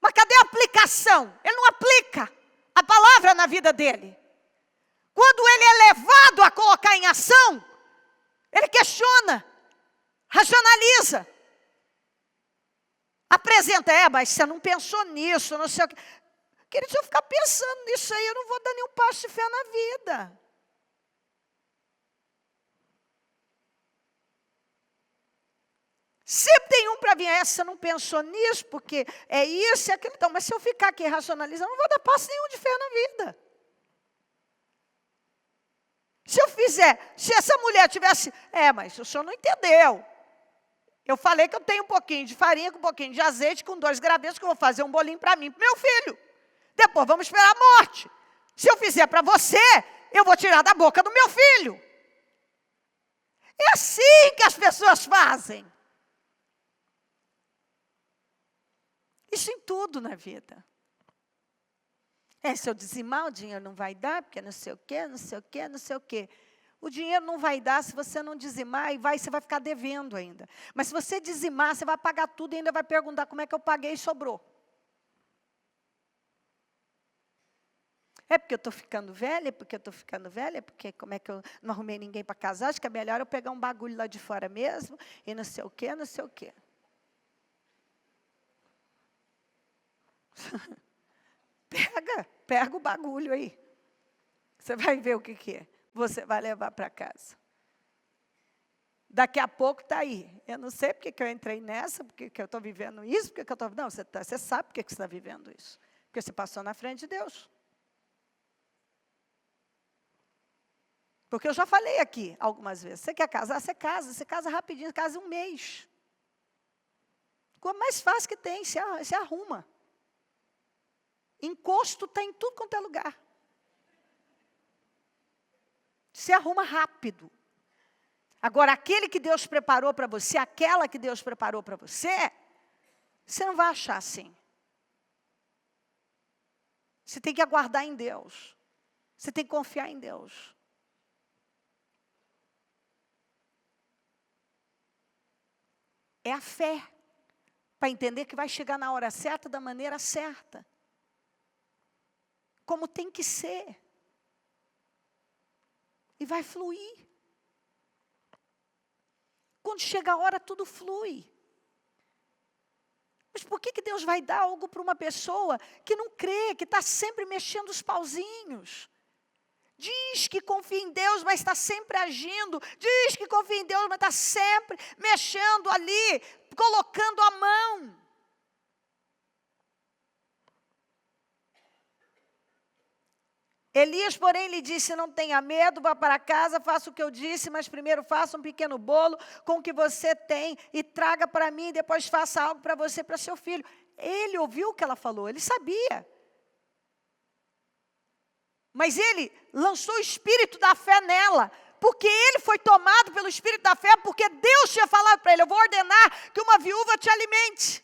Mas cadê a aplicação? Ele não aplica a palavra na vida dele. Quando ele é levado a colocar em ação, ele questiona, racionaliza. Apresenta, mas você não pensou nisso, não sei o que. Querido, se eu ficar pensando nisso aí, eu não vou dar nenhum passo de fé na vida. Sempre tem um para vir, você não pensou nisso, porque é isso e aquilo. Então, mas se eu ficar aqui racionalizando, eu não vou dar passo nenhum de fé na vida. Se eu fizer, se essa mulher tivesse, mas o senhor não entendeu. Eu falei que eu tenho um pouquinho de farinha, com um pouquinho de azeite, com 2 gravetos, que eu vou fazer um bolinho para mim, para meu filho. Depois vamos esperar a morte. Se eu fizer para você, eu vou tirar da boca do meu filho. É assim que as pessoas fazem. Isso em tudo na vida. Se eu dizimar, o dinheiro não vai dar, porque não sei o quê, não sei o quê, não sei o quê. O dinheiro não vai dar se você não dizimar e você vai ficar devendo ainda. Mas se você dizimar, você vai pagar tudo e ainda vai perguntar como é que eu paguei e sobrou. É porque eu estou ficando velha, porque como é que eu não arrumei ninguém para casar, acho que é melhor eu pegar um bagulho lá de fora mesmo, e não sei o quê, não sei o quê. Pega o bagulho aí. Você vai ver o que é. Você vai levar para casa. Daqui a pouco está aí. Eu não sei porque que eu entrei nessa, porque que eu estou vivendo isso, porque que eu estou... Não, você sabe porque que você está vivendo isso. Porque você passou na frente de Deus. Porque eu já falei aqui algumas vezes. Você quer casar? Você casa rapidinho, você casa em 1 mês. Coisa mais fácil que tem, se arruma. Encosto está em tudo quanto é lugar. Se arruma rápido. Agora, aquele que Deus preparou para você, aquela que Deus preparou para você, você não vai achar assim. Você tem que aguardar em Deus. Você tem que confiar em Deus. É a fé. Para entender que vai chegar na hora certa, da maneira certa. Como tem que ser. E vai fluir. Quando chega a hora, tudo flui. Mas por que Deus vai dar algo para uma pessoa que não crê, que está sempre mexendo os pauzinhos? Diz que confia em Deus, mas está sempre agindo. Diz que confia em Deus, mas está sempre mexendo ali, colocando a mão. Elias, porém, lhe disse, não tenha medo, vá para casa, faça o que eu disse, mas primeiro faça um pequeno bolo com o que você tem e traga para mim, e depois faça algo para você e para seu filho. Ele ouviu o que ela falou, ele sabia. Mas ele lançou o espírito da fé nela, porque ele foi tomado pelo espírito da fé, porque Deus tinha falado para ele, eu vou ordenar que uma viúva te alimente.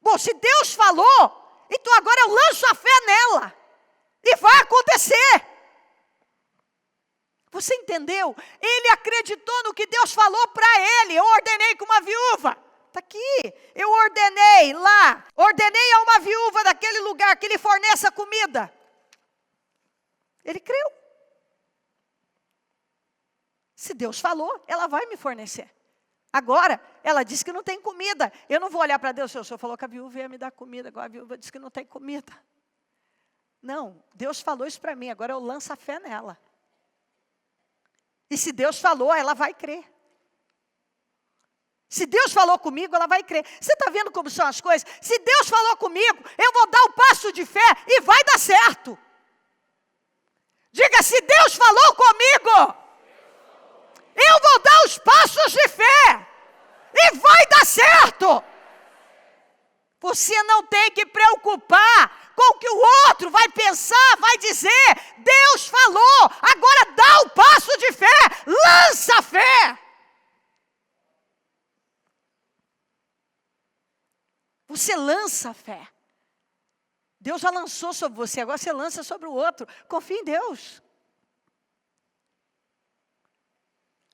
Bom, se Deus falou, então agora eu lanço a fé nela. E vai acontecer. Você entendeu? Ele acreditou no que Deus falou para ele. Eu ordenei com uma viúva. Está aqui. Eu ordenei lá. Ordenei a uma viúva daquele lugar que lhe forneça comida. Ele creu. Se Deus falou, ela vai me fornecer. Agora, ela disse que não tem comida. Eu não vou olhar para Deus. O Senhor falou que a viúva ia me dar comida. Agora a viúva disse que não tem comida. Não, Deus falou isso para mim. Agora eu lanço a fé nela. E se Deus falou, ela vai crer. Se Deus falou comigo, ela vai crer. Você está vendo como são as coisas? Se Deus falou comigo, eu vou dar o passo de fé e vai dar certo. Diga, se Deus falou comigo, eu vou dar os passos de fé. E vai dar certo. Você não tem que preocupar com o que o outro vai pensar, vai dizer. Deus falou, agora dá o passo de fé. Lança a fé. Você lança a fé. Deus já lançou sobre você, agora você lança sobre o outro. Confie em Deus.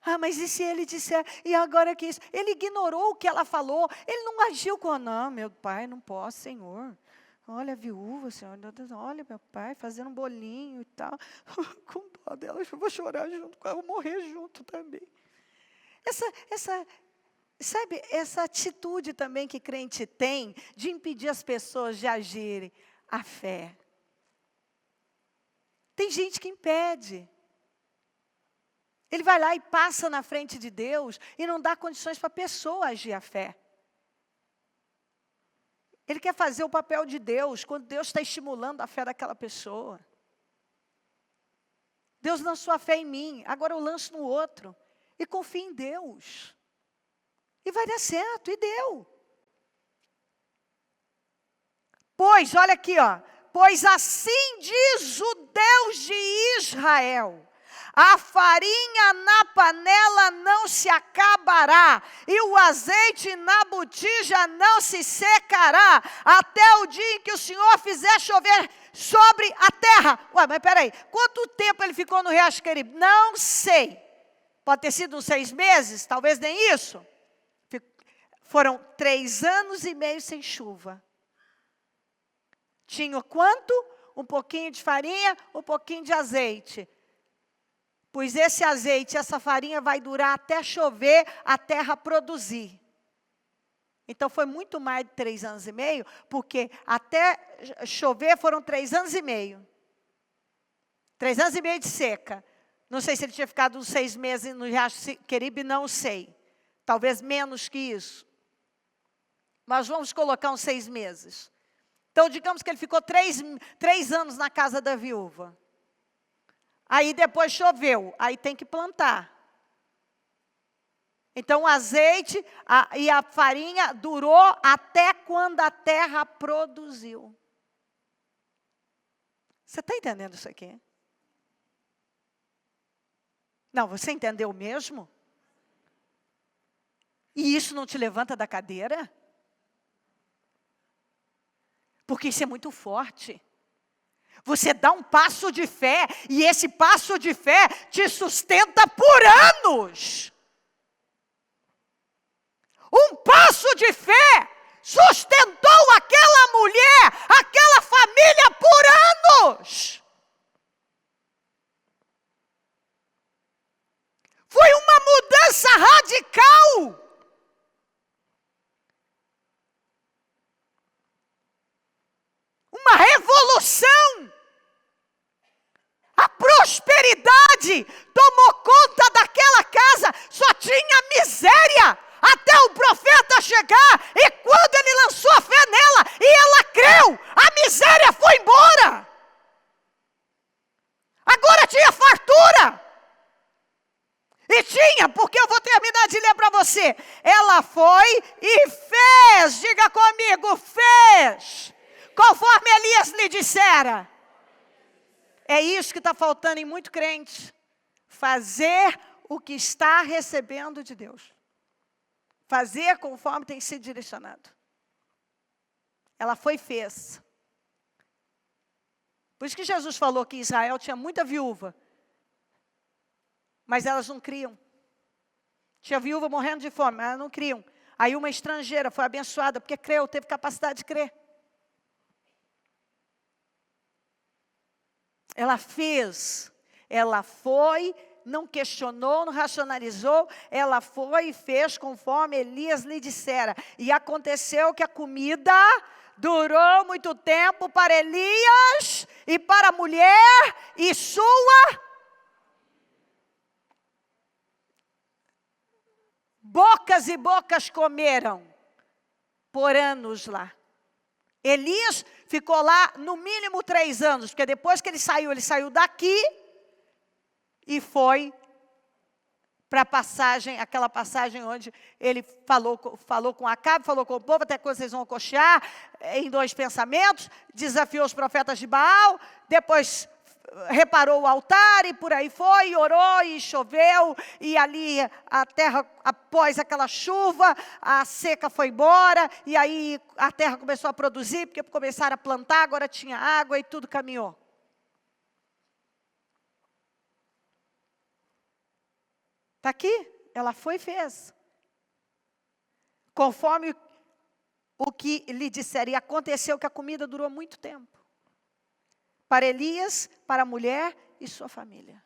Ah, mas e se ele disser, e agora que isso? Ele ignorou o que ela falou, ele não agiu com, não, meu pai, não posso, Senhor. Olha a viúva, Senhor, olha meu pai fazendo um bolinho e tal. Com dó dela, eu vou chorar junto com ela, eu vou morrer junto também. Sabe, essa atitude também que crente tem, de impedir as pessoas de agirem, a fé. Tem gente que impede. Ele vai lá e passa na frente de Deus e não dá condições para a pessoa agir a fé. Ele quer fazer o papel de Deus, quando Deus está estimulando a fé daquela pessoa. Deus lançou a fé em mim, agora eu lanço no outro. e confie em Deus. E vai dar certo, e deu. Pois, olha aqui, ó. Pois assim diz o Deus de Israel: a farinha na panela não se acabará, e o azeite na botija não se secará, até o dia em que o Senhor fizer chover sobre a terra. Ué, mas peraí, quanto tempo ele ficou no Riacho Queribe? Não sei. Pode ter sido uns 6 meses, talvez nem isso. Foram 3 anos e meio sem chuva. Tinha quanto? Um pouquinho de farinha, um pouquinho de azeite. Pois esse azeite, essa farinha vai durar até chover, a terra produzir. Então foi muito mais de 3 anos e meio, porque até chover foram 3 anos e meio. 3 anos e meio de seca. Não sei se ele tinha ficado uns 6 meses no Riacho Queribe, não sei. Talvez menos que isso. Mas vamos colocar uns 6 meses. Então, digamos que ele ficou 3 anos na casa da viúva. Aí depois choveu, aí tem que plantar. Então, o azeite e a farinha durou até quando a terra produziu. Você está entendendo isso aqui? Não, você entendeu mesmo? E isso não te levanta da cadeira? Porque isso é muito forte. Você dá um passo de fé, e esse passo de fé te sustenta por anos. Um passo de fé sustentou aquela mulher, aquela família por anos. Foi uma mudança radical. Uma revolução. A prosperidade tomou conta daquela casa, só tinha miséria, até o profeta chegar, e quando ele lançou a fé nela, e ela creu, a miséria foi embora. Agora tinha fartura. E tinha, porque eu vou terminar de ler para você. Ela foi e fez, diga comigo, fez, conforme Elias lhe dissera. É isso que está faltando em muito crente. Fazer o que está recebendo de Deus. Fazer conforme tem sido direcionado. Ela foi e fez. Por isso que Jesus falou que Israel tinha muita viúva. Mas elas não criam. Tinha viúva morrendo de fome, mas elas não criam. Aí uma estrangeira foi abençoada porque creu, teve capacidade de crer. Ela fez, ela foi, não questionou, não racionalizou, ela foi e fez conforme Elias lhe dissera. E aconteceu que a comida durou muito tempo para Elias e para a mulher e sua bocas e bocas comeram por anos lá. Elias ficou lá no mínimo 3 anos, porque depois que ele saiu daqui e foi para a passagem, aquela passagem onde ele falou com Acabe, falou com o povo, até quando vocês vão coxear, em 2 pensamentos, desafiou os profetas de Baal, depois reparou o altar e por aí foi, orou e choveu, e ali a terra, após aquela chuva, a seca foi embora, e aí a terra começou a produzir, porque começaram a plantar, agora tinha água e tudo caminhou. Está aqui, ela foi e fez. Conforme o que lhe disseram, e aconteceu que a comida durou muito tempo. Para Elias, para a mulher e sua família.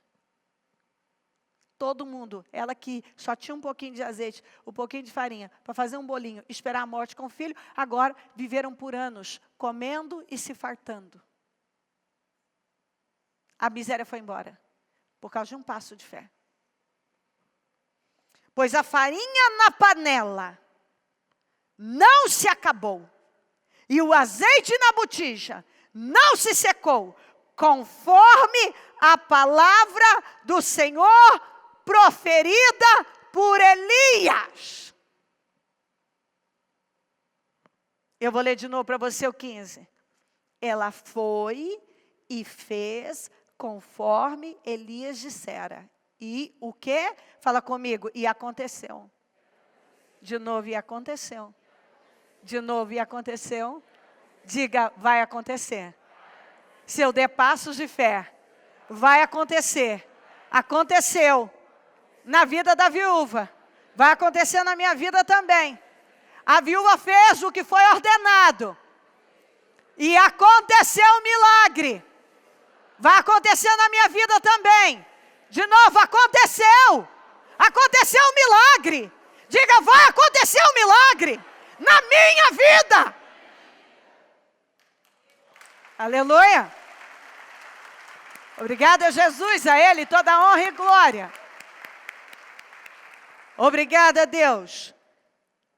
Todo mundo, ela que só tinha um pouquinho de azeite, um pouquinho de farinha, para fazer um bolinho, esperar a morte com o filho, agora viveram por anos, comendo e se fartando. A miséria foi embora, por causa de um passo de fé. Pois a farinha na panela não se acabou, e o azeite na botija não se secou, conforme a palavra do Senhor proferida por Elias. Eu vou ler de novo para você o 15. Ela foi e fez conforme Elias dissera. E o quê? Fala comigo. E aconteceu. De novo, e aconteceu. De novo, e aconteceu. Diga, vai acontecer. Se eu der passos de fé, vai acontecer. Aconteceu na vida da viúva. Vai acontecer na minha vida também. A viúva fez o que foi ordenado. E aconteceu um milagre. Vai acontecer na minha vida também. De novo, aconteceu. Aconteceu um milagre. Diga, vai acontecer um milagre na minha vida. Aleluia. Obrigada, Jesus, a Ele toda a honra e glória. Obrigada, Deus.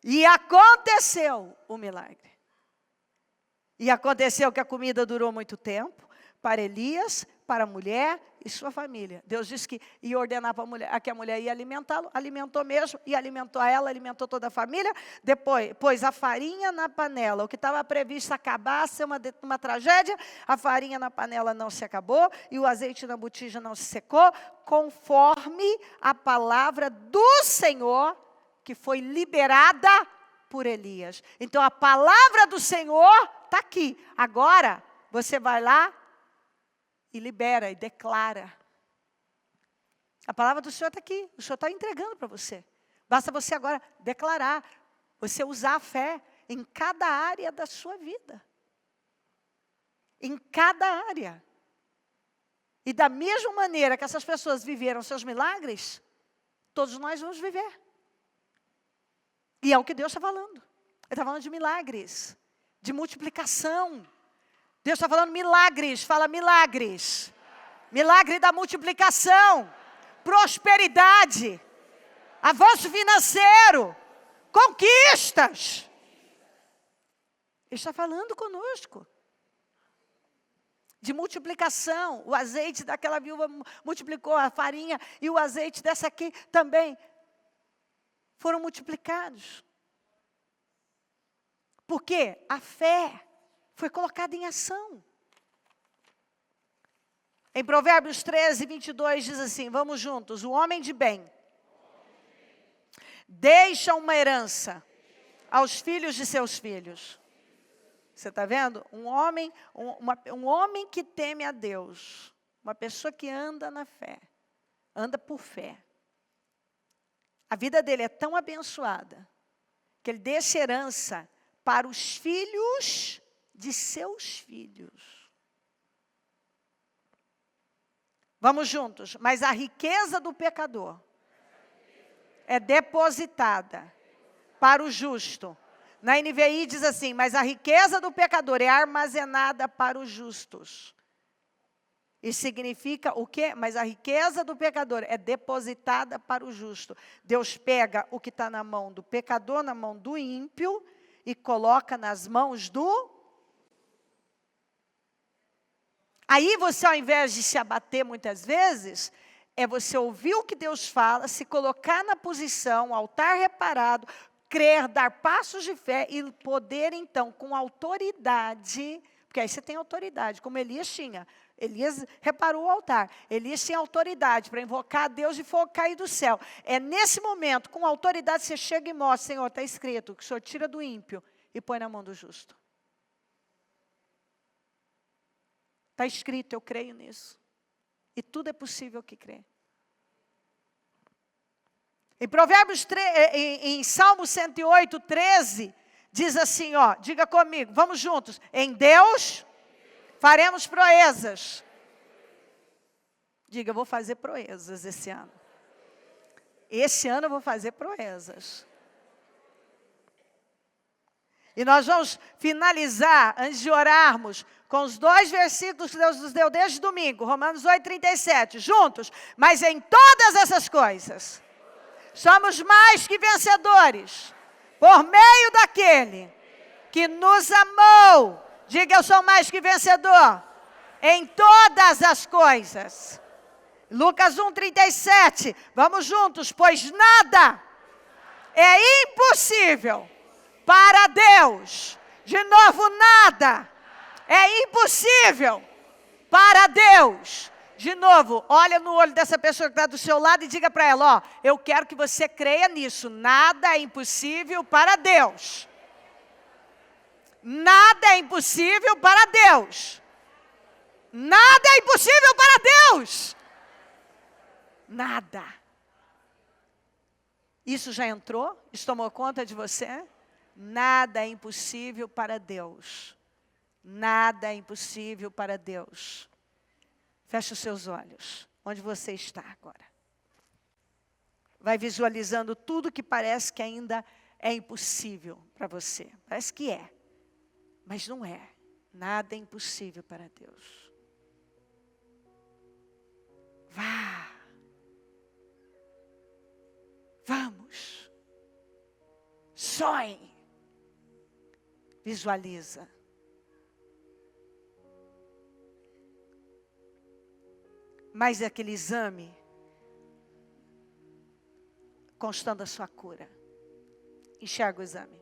E aconteceu o milagre. E aconteceu que a comida durou muito tempo para Elias, para a mulher e sua família. Deus disse que ia ordenar para a mulher, que a mulher ia alimentá-lo, alimentou mesmo, e alimentou a ela, alimentou toda a família. Depois, pôs a farinha na panela. O que estava previsto acabar, ser uma tragédia, a farinha na panela não se acabou, e o azeite na botija não se secou, conforme a palavra do Senhor, que foi liberada por Elias. Então, a palavra do Senhor está aqui. Agora, você vai lá e libera e declara. A palavra do Senhor está aqui. O Senhor está entregando para você. Basta você agora declarar. Você usar a fé em cada área da sua vida. Em cada área. E da mesma maneira que essas pessoas viveram seus milagres, todos nós vamos viver. E é o que Deus está falando. Ele está falando de milagres. De multiplicação. Deus está falando milagres, fala milagres. Milagre da multiplicação, prosperidade, avanço financeiro, conquistas. Ele está falando conosco. De multiplicação, o azeite daquela viúva multiplicou, a farinha e o azeite dessa aqui também foram multiplicados. Porque a fé foi colocada em ação. Em Provérbios 13, 22 diz assim, vamos juntos. O homem de bem deixa uma herança aos filhos de seus filhos. Você está vendo? Um homem que teme a Deus. Uma pessoa que anda na fé. Anda por fé. A vida dele é tão abençoada que ele deixa herança para os filhos de seus filhos. Vamos juntos. Mas a riqueza do pecador é depositada para o justo. Na NVI diz assim, mas a riqueza do pecador é armazenada para os justos. Isso significa o quê? Mas a riqueza do pecador é depositada para o justo. Deus pega o que está na mão do pecador, na mão do ímpio, e coloca nas mãos do... Aí você, ao invés de se abater muitas vezes, é você ouvir o que Deus fala, se colocar na posição, altar reparado, crer, dar passos de fé e poder então, com autoridade, porque aí você tem autoridade, como Elias tinha. Elias reparou o altar. Elias tinha autoridade para invocar a Deus e fogo cair do céu. É nesse momento, com autoridade, você chega e mostra, Senhor, está escrito, que o Senhor tira do ímpio e põe na mão do justo. Está escrito, eu creio nisso. E tudo é possível que crê. Em Provérbios, em Salmo 108, 13, diz assim, ó, diga comigo, vamos juntos. Em Deus faremos proezas. Diga, eu vou fazer proezas esse ano. Esse ano eu vou fazer proezas. E nós vamos finalizar, antes de orarmos, com os 2 versículos que Deus nos deu desde domingo, Romanos 8, 37, juntos. Mas em todas essas coisas, somos mais que vencedores, por meio daquele que nos amou. Diga, eu sou mais que vencedor, em todas as coisas. Lucas 1:37. Vamos juntos. Pois nada é impossível para Deus. De novo, nada é impossível para Deus. De novo, olha no olho dessa pessoa que está do seu lado e diga para ela, ó, eu quero que você creia nisso. Nada é impossível para Deus. Nada é impossível para Deus. Nada é impossível para Deus. Nada. Isso já entrou? Isso tomou conta de você? Nada é impossível para Deus. Nada é impossível para Deus. Feche os seus olhos. Onde você está agora? Vai visualizando tudo que parece que ainda é impossível para você. Parece que é. Mas não é. Nada é impossível para Deus. Vá. Vamos. Sonhe. Visualiza. Mas aquele exame constando a sua cura. Enxerga o exame.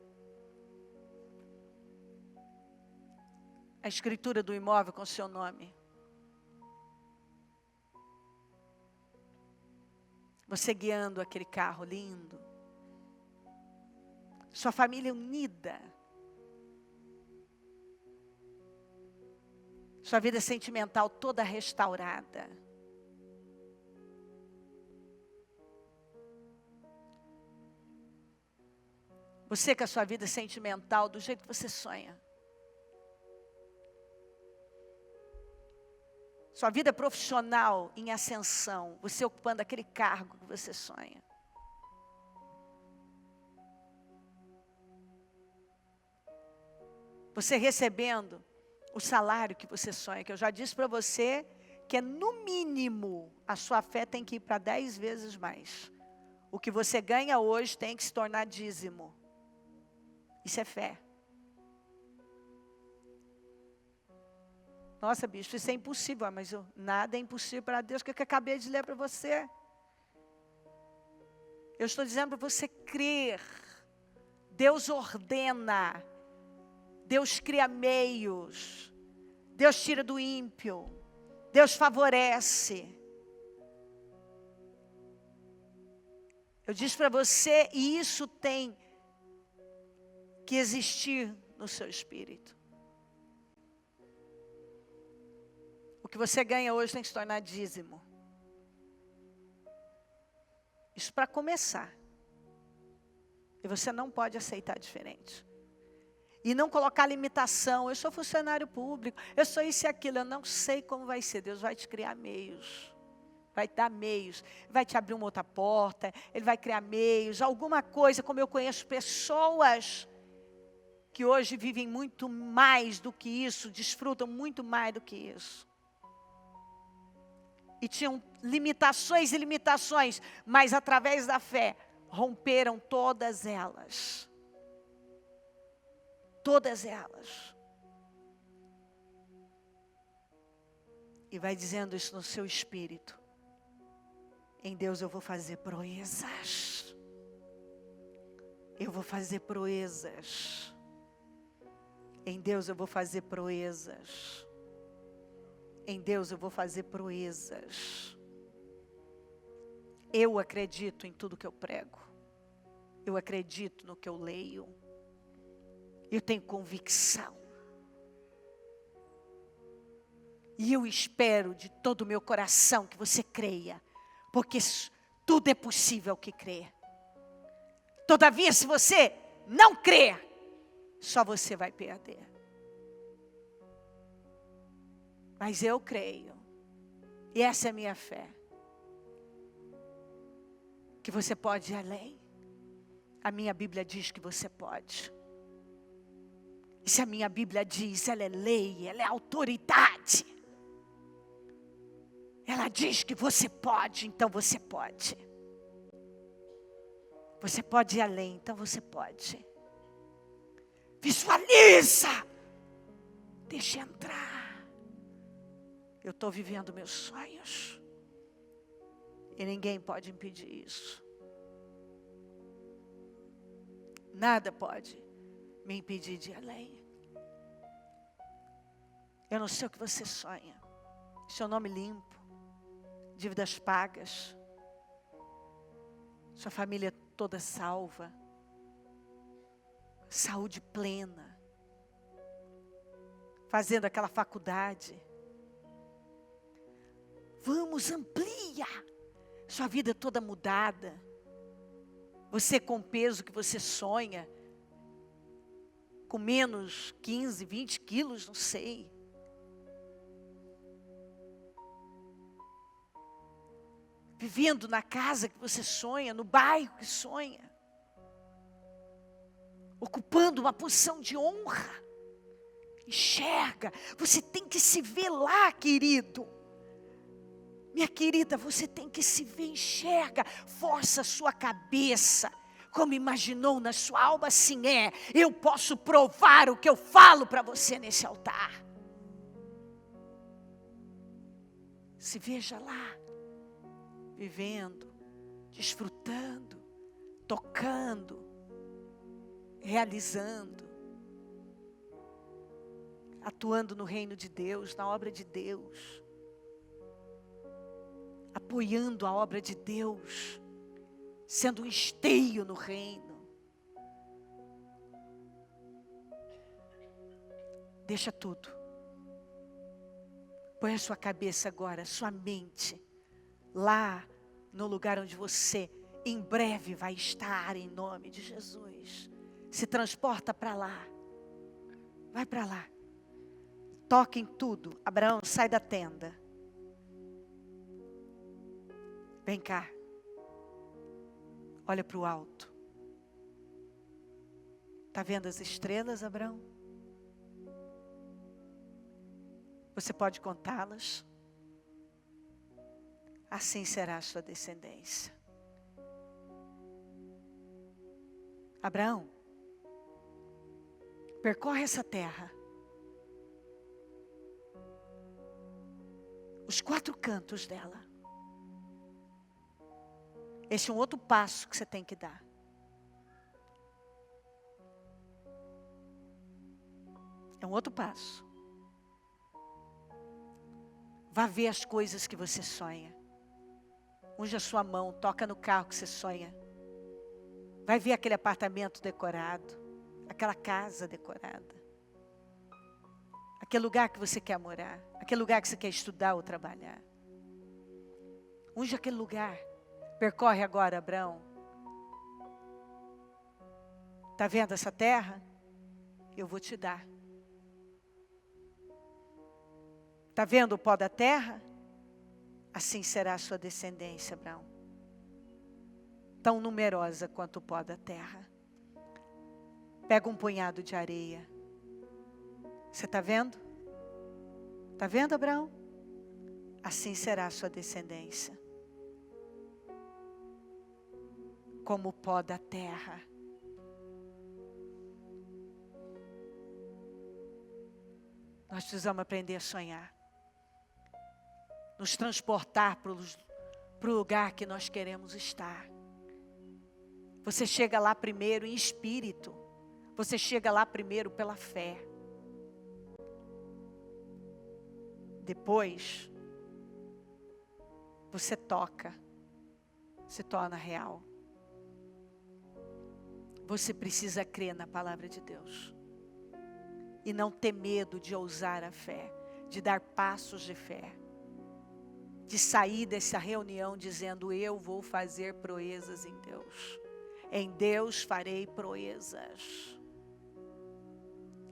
A escritura do imóvel com o seu nome. Você guiando aquele carro lindo. Sua família unida. Sua vida sentimental toda restaurada. Você com a sua vida sentimental do jeito que você sonha. Sua vida profissional em ascensão. Você ocupando aquele cargo que você sonha. Você recebendo o salário que você sonha. Que eu já disse para você que é no mínimo a sua fé tem que ir para 10 vezes mais. O que você ganha hoje tem que se tornar dízimo. Isso é fé. Nossa, bicho, isso é impossível. Mas nada é impossível para Deus, que eu acabei de ler para você. Eu estou dizendo para você crer. Deus ordena. Deus cria meios. Deus tira do ímpio. Deus favorece. Eu disse para você, e isso tem que existir no seu espírito. O que você ganha hoje tem que se tornar dízimo. Isso para começar. E você não pode aceitar diferente. E não colocar limitação. Eu sou funcionário público, eu sou isso e aquilo. Eu não sei como vai ser. Deus vai te criar meios. Vai dar meios. Vai te abrir uma outra porta. Ele vai criar meios. Alguma coisa, como eu conheço pessoas que hoje vivem muito mais do que isso, desfrutam muito mais do que isso. E tinham limitações e limitações, mas através da fé, romperam todas elas. Todas elas. E vai dizendo isso no seu espírito. Em Deus eu vou fazer proezas. Eu vou fazer proezas. Em Deus eu vou fazer proezas. Em Deus eu vou fazer proezas. Eu acredito em tudo que eu prego. Eu acredito no que eu leio. Eu tenho convicção. E eu espero de todo o meu coração que você creia. Porque tudo é possível que crê. Todavia, se você não crer, só você vai perder. Mas eu creio. E essa é a minha fé. Que você pode ir além. A minha Bíblia diz que você pode. E se a minha Bíblia diz, ela é lei, ela é autoridade. Ela diz que você pode, então você pode. Você pode ir além, então você pode. Visualiza. Deixa entrar. Eu estou vivendo meus sonhos. E ninguém pode impedir isso. Nada pode me impedir de ir além. Eu não sei o que você sonha. Seu nome limpo, dívidas pagas, sua família toda salva, saúde plena, fazendo aquela faculdade. Vamos, amplia, sua vida toda mudada. Você com o peso que você sonha, com menos 15, 20 quilos, não sei. Vivendo na casa que você sonha, no bairro que sonha. Ocupando uma posição de honra. Enxerga, você tem que se ver lá, querido. Minha querida, você tem que se ver, enxerga. Força a sua cabeça. Como imaginou na sua alma, assim é. Eu posso provar o que eu falo para você nesse altar. Se veja lá. Vivendo, desfrutando, tocando, realizando, atuando no reino de Deus, na obra de Deus, apoiando a obra de Deus, sendo um esteio no reino. Deixa tudo. Põe a sua cabeça agora, a sua mente, lá no lugar onde você em breve vai estar, em nome de Jesus. Se transporta para lá. Vai para lá. Toca em tudo. Abraão, sai da tenda. Vem cá. Olha para o alto. Está vendo as estrelas, Abraão? Você pode contá-las? Assim será a sua descendência. Abraão, percorre essa terra. Os 4 cantos dela. Esse é um outro passo que você tem que dar. É um outro passo. Vá ver as coisas que você sonha. Unja a sua mão, toca no carro que você sonha. Vai ver aquele apartamento decorado, aquela casa decorada. Aquele lugar que você quer morar, aquele lugar que você quer estudar ou trabalhar. Unja aquele lugar. Percorre agora, Abraão. Está vendo essa terra? Eu vou te dar. Está vendo o pó da terra? Assim será a sua descendência, Abraão. Tão numerosa quanto o pó da terra. Pega um punhado de areia. Você está vendo? Está vendo, Abraão? Assim será a sua descendência. Como o pó da terra. Nós precisamos aprender a sonhar. Nos transportar para o lugar que nós queremos estar. Você chega lá primeiro em espírito. Você chega lá primeiro pela fé. Depois, você toca, se torna real. Você precisa crer na palavra de Deus. E não ter medo de ousar a fé, de dar passos de fé. De sair dessa reunião dizendo, eu vou fazer proezas em Deus. Em Deus farei proezas.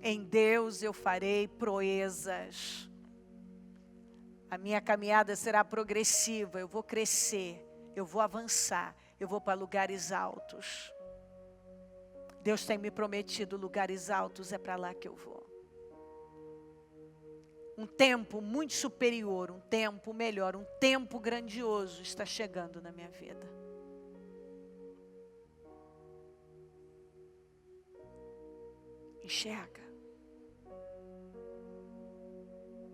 Em Deus eu farei proezas. A minha caminhada será progressiva, eu vou crescer, eu vou avançar, eu vou para lugares altos. Deus tem me prometido lugares altos, é para lá que eu vou. Um tempo muito superior, um tempo melhor, um tempo grandioso está chegando na minha vida. Enxerga.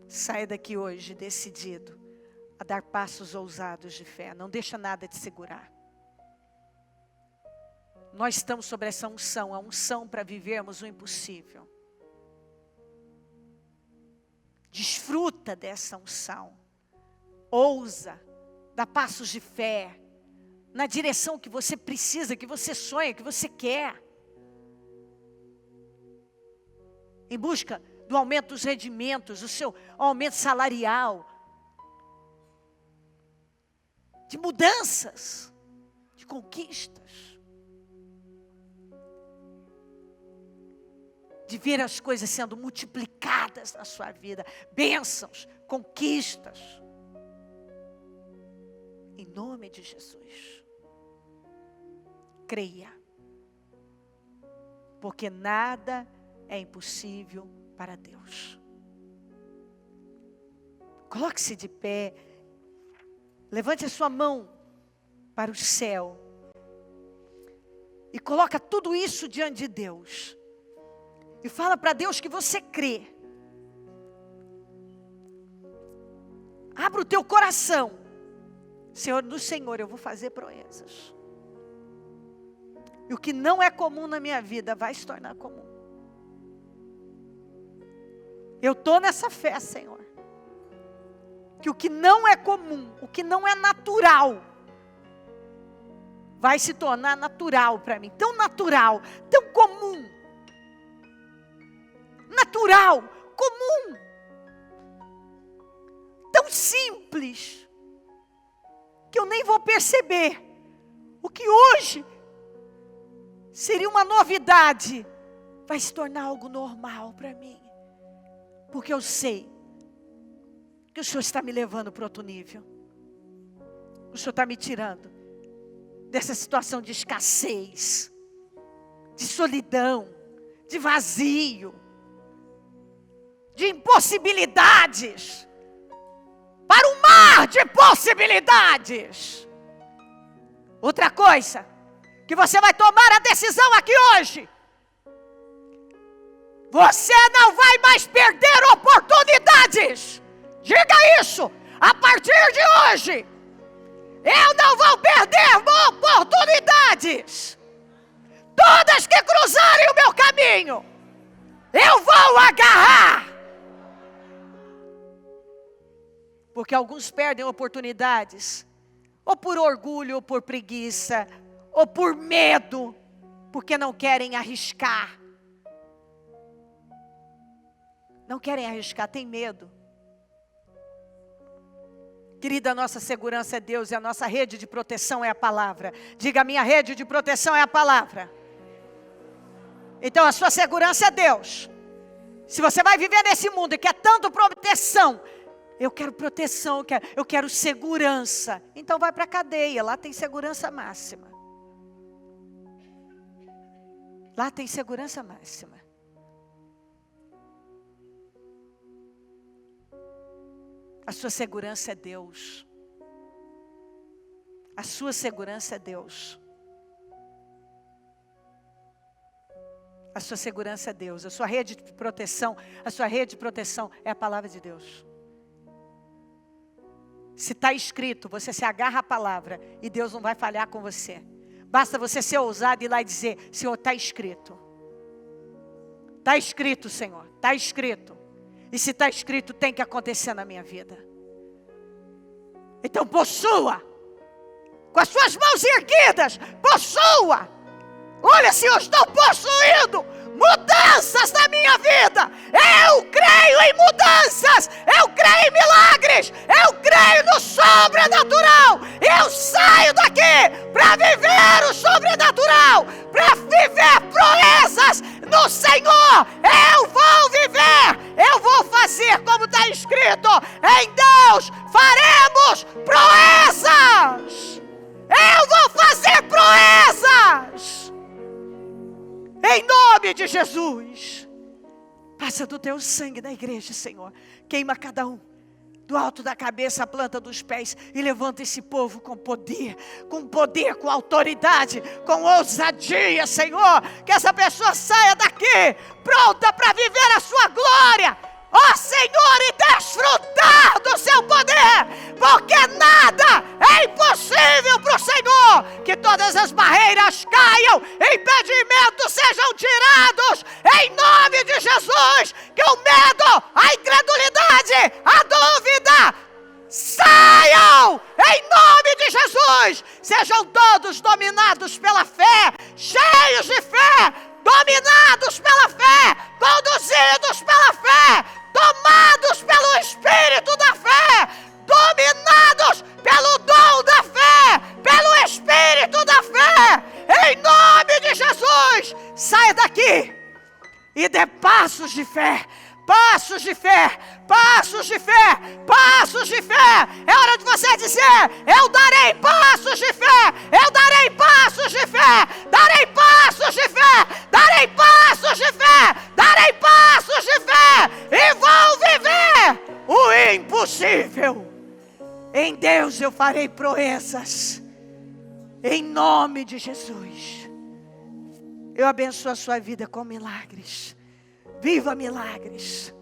Saia daqui hoje decidido a dar passos ousados de fé. Não deixa nada te segurar. Nós estamos sobre essa unção, a unção para vivermos o impossível. Desfruta dessa unção. Ousa, dá passos de fé, na direção que você precisa, que você sonha, que você quer. Em busca do aumento dos rendimentos, do seu aumento salarial. De mudanças, de conquistas. De ver as coisas sendo multiplicadas na sua vida. Bênçãos, conquistas. Em nome de Jesus. Creia. Porque nada é impossível para Deus. Coloque-se de pé. Levante a sua mão para o céu. E coloca tudo isso diante de Deus. E fala para Deus que você crê. Abra o teu coração. Senhor, no Senhor eu vou fazer proezas. E o que não é comum na minha vida vai se tornar comum. Eu estou nessa fé, Senhor. Que o que não é comum, o que não é natural, vai se tornar natural para mim. Tão natural, tão comum. Natural, comum, tão simples, que eu nem vou perceber. O que hoje seria uma novidade, vai se tornar algo normal para mim. Porque eu sei que o Senhor está me levando para outro nível. O Senhor está me tirando dessa situação de escassez, de solidão, de vazio, de impossibilidades, para um mar de possibilidades. Outra coisa, que você vai tomar a decisão aqui hoje. Você não vai mais perder oportunidades. Diga isso, a partir de hoje, eu não vou perder oportunidades. Todas que cruzarem o meu caminho, eu vou agarrar. Porque alguns perdem oportunidades, ou por orgulho, ou por preguiça, ou por medo, porque não querem arriscar. Não querem arriscar, tem medo. Querida, a nossa segurança é Deus e a nossa rede de proteção é a palavra. Diga, a minha rede de proteção é a palavra. Então a sua segurança é Deus. Se você vai viver nesse mundo e quer tanto proteção, eu quero proteção, eu quero segurança. Então vai para a cadeia, lá tem segurança máxima. Lá tem segurança máxima. A sua segurança é Deus. A sua segurança é Deus. A sua segurança é Deus. A sua rede de proteção, é a palavra de Deus. Se está escrito, você se agarra à palavra e Deus não vai falhar com você. Basta você ser ousado e ir lá e dizer, Senhor, está escrito. Está escrito, Senhor, está escrito. E se está escrito, tem que acontecer na minha vida. Então possua. Com as suas mãos erguidas, possua. Olha, Senhor, estou possuindo mudanças na minha vida. Eu creio em mudanças. Eu creio em milagres. Eu creio no sobrenatural. Eu saio daqui para viver o sobrenatural, para viver proezas no Senhor. Eu vou viver. Eu vou fazer como está escrito. Em Deus faremos proezas. Eu vou fazer proezas. Em nome de Jesus. Passa do teu sangue na igreja, Senhor. Queima cada um, do alto da cabeça à planta dos pés. E levanta esse povo com poder, com autoridade, com ousadia, Senhor. Que essa pessoa saia daqui pronta para viver a sua glória. Ó Senhor, e desfrutar do seu poder. porque nada é impossível para o Senhor. Que todas as barreiras caiam, impedimentos sejam tirados, em nome de Jesus. Que o medo, a incredulidade, a dúvida saiam, em nome de Jesus. Sejam todos dominados pela fé, cheios de fé, dominados pela fé, conduzidos pela fé, tomados pelo Espírito da fé, dominados pelo dom da fé, pelo Espírito da fé, em nome de Jesus. Saia daqui e dê passos de fé. Passos de fé, passos de fé, passos de fé. É hora de você dizer: eu darei passos de fé, eu darei passos de fé, darei passos de fé, darei passos de fé, darei passos de fé, e vou viver o impossível. Em Deus eu farei proezas, em nome de Jesus. Eu abençoo a sua vida com milagres. Viva milagres,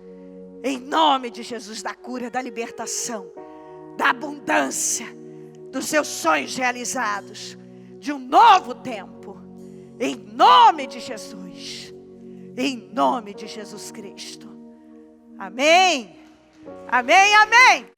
em nome de Jesus, da cura, da libertação, da abundância, dos seus sonhos realizados, de um novo tempo, em nome de Jesus, em nome de Jesus Cristo. Amém, amém, amém.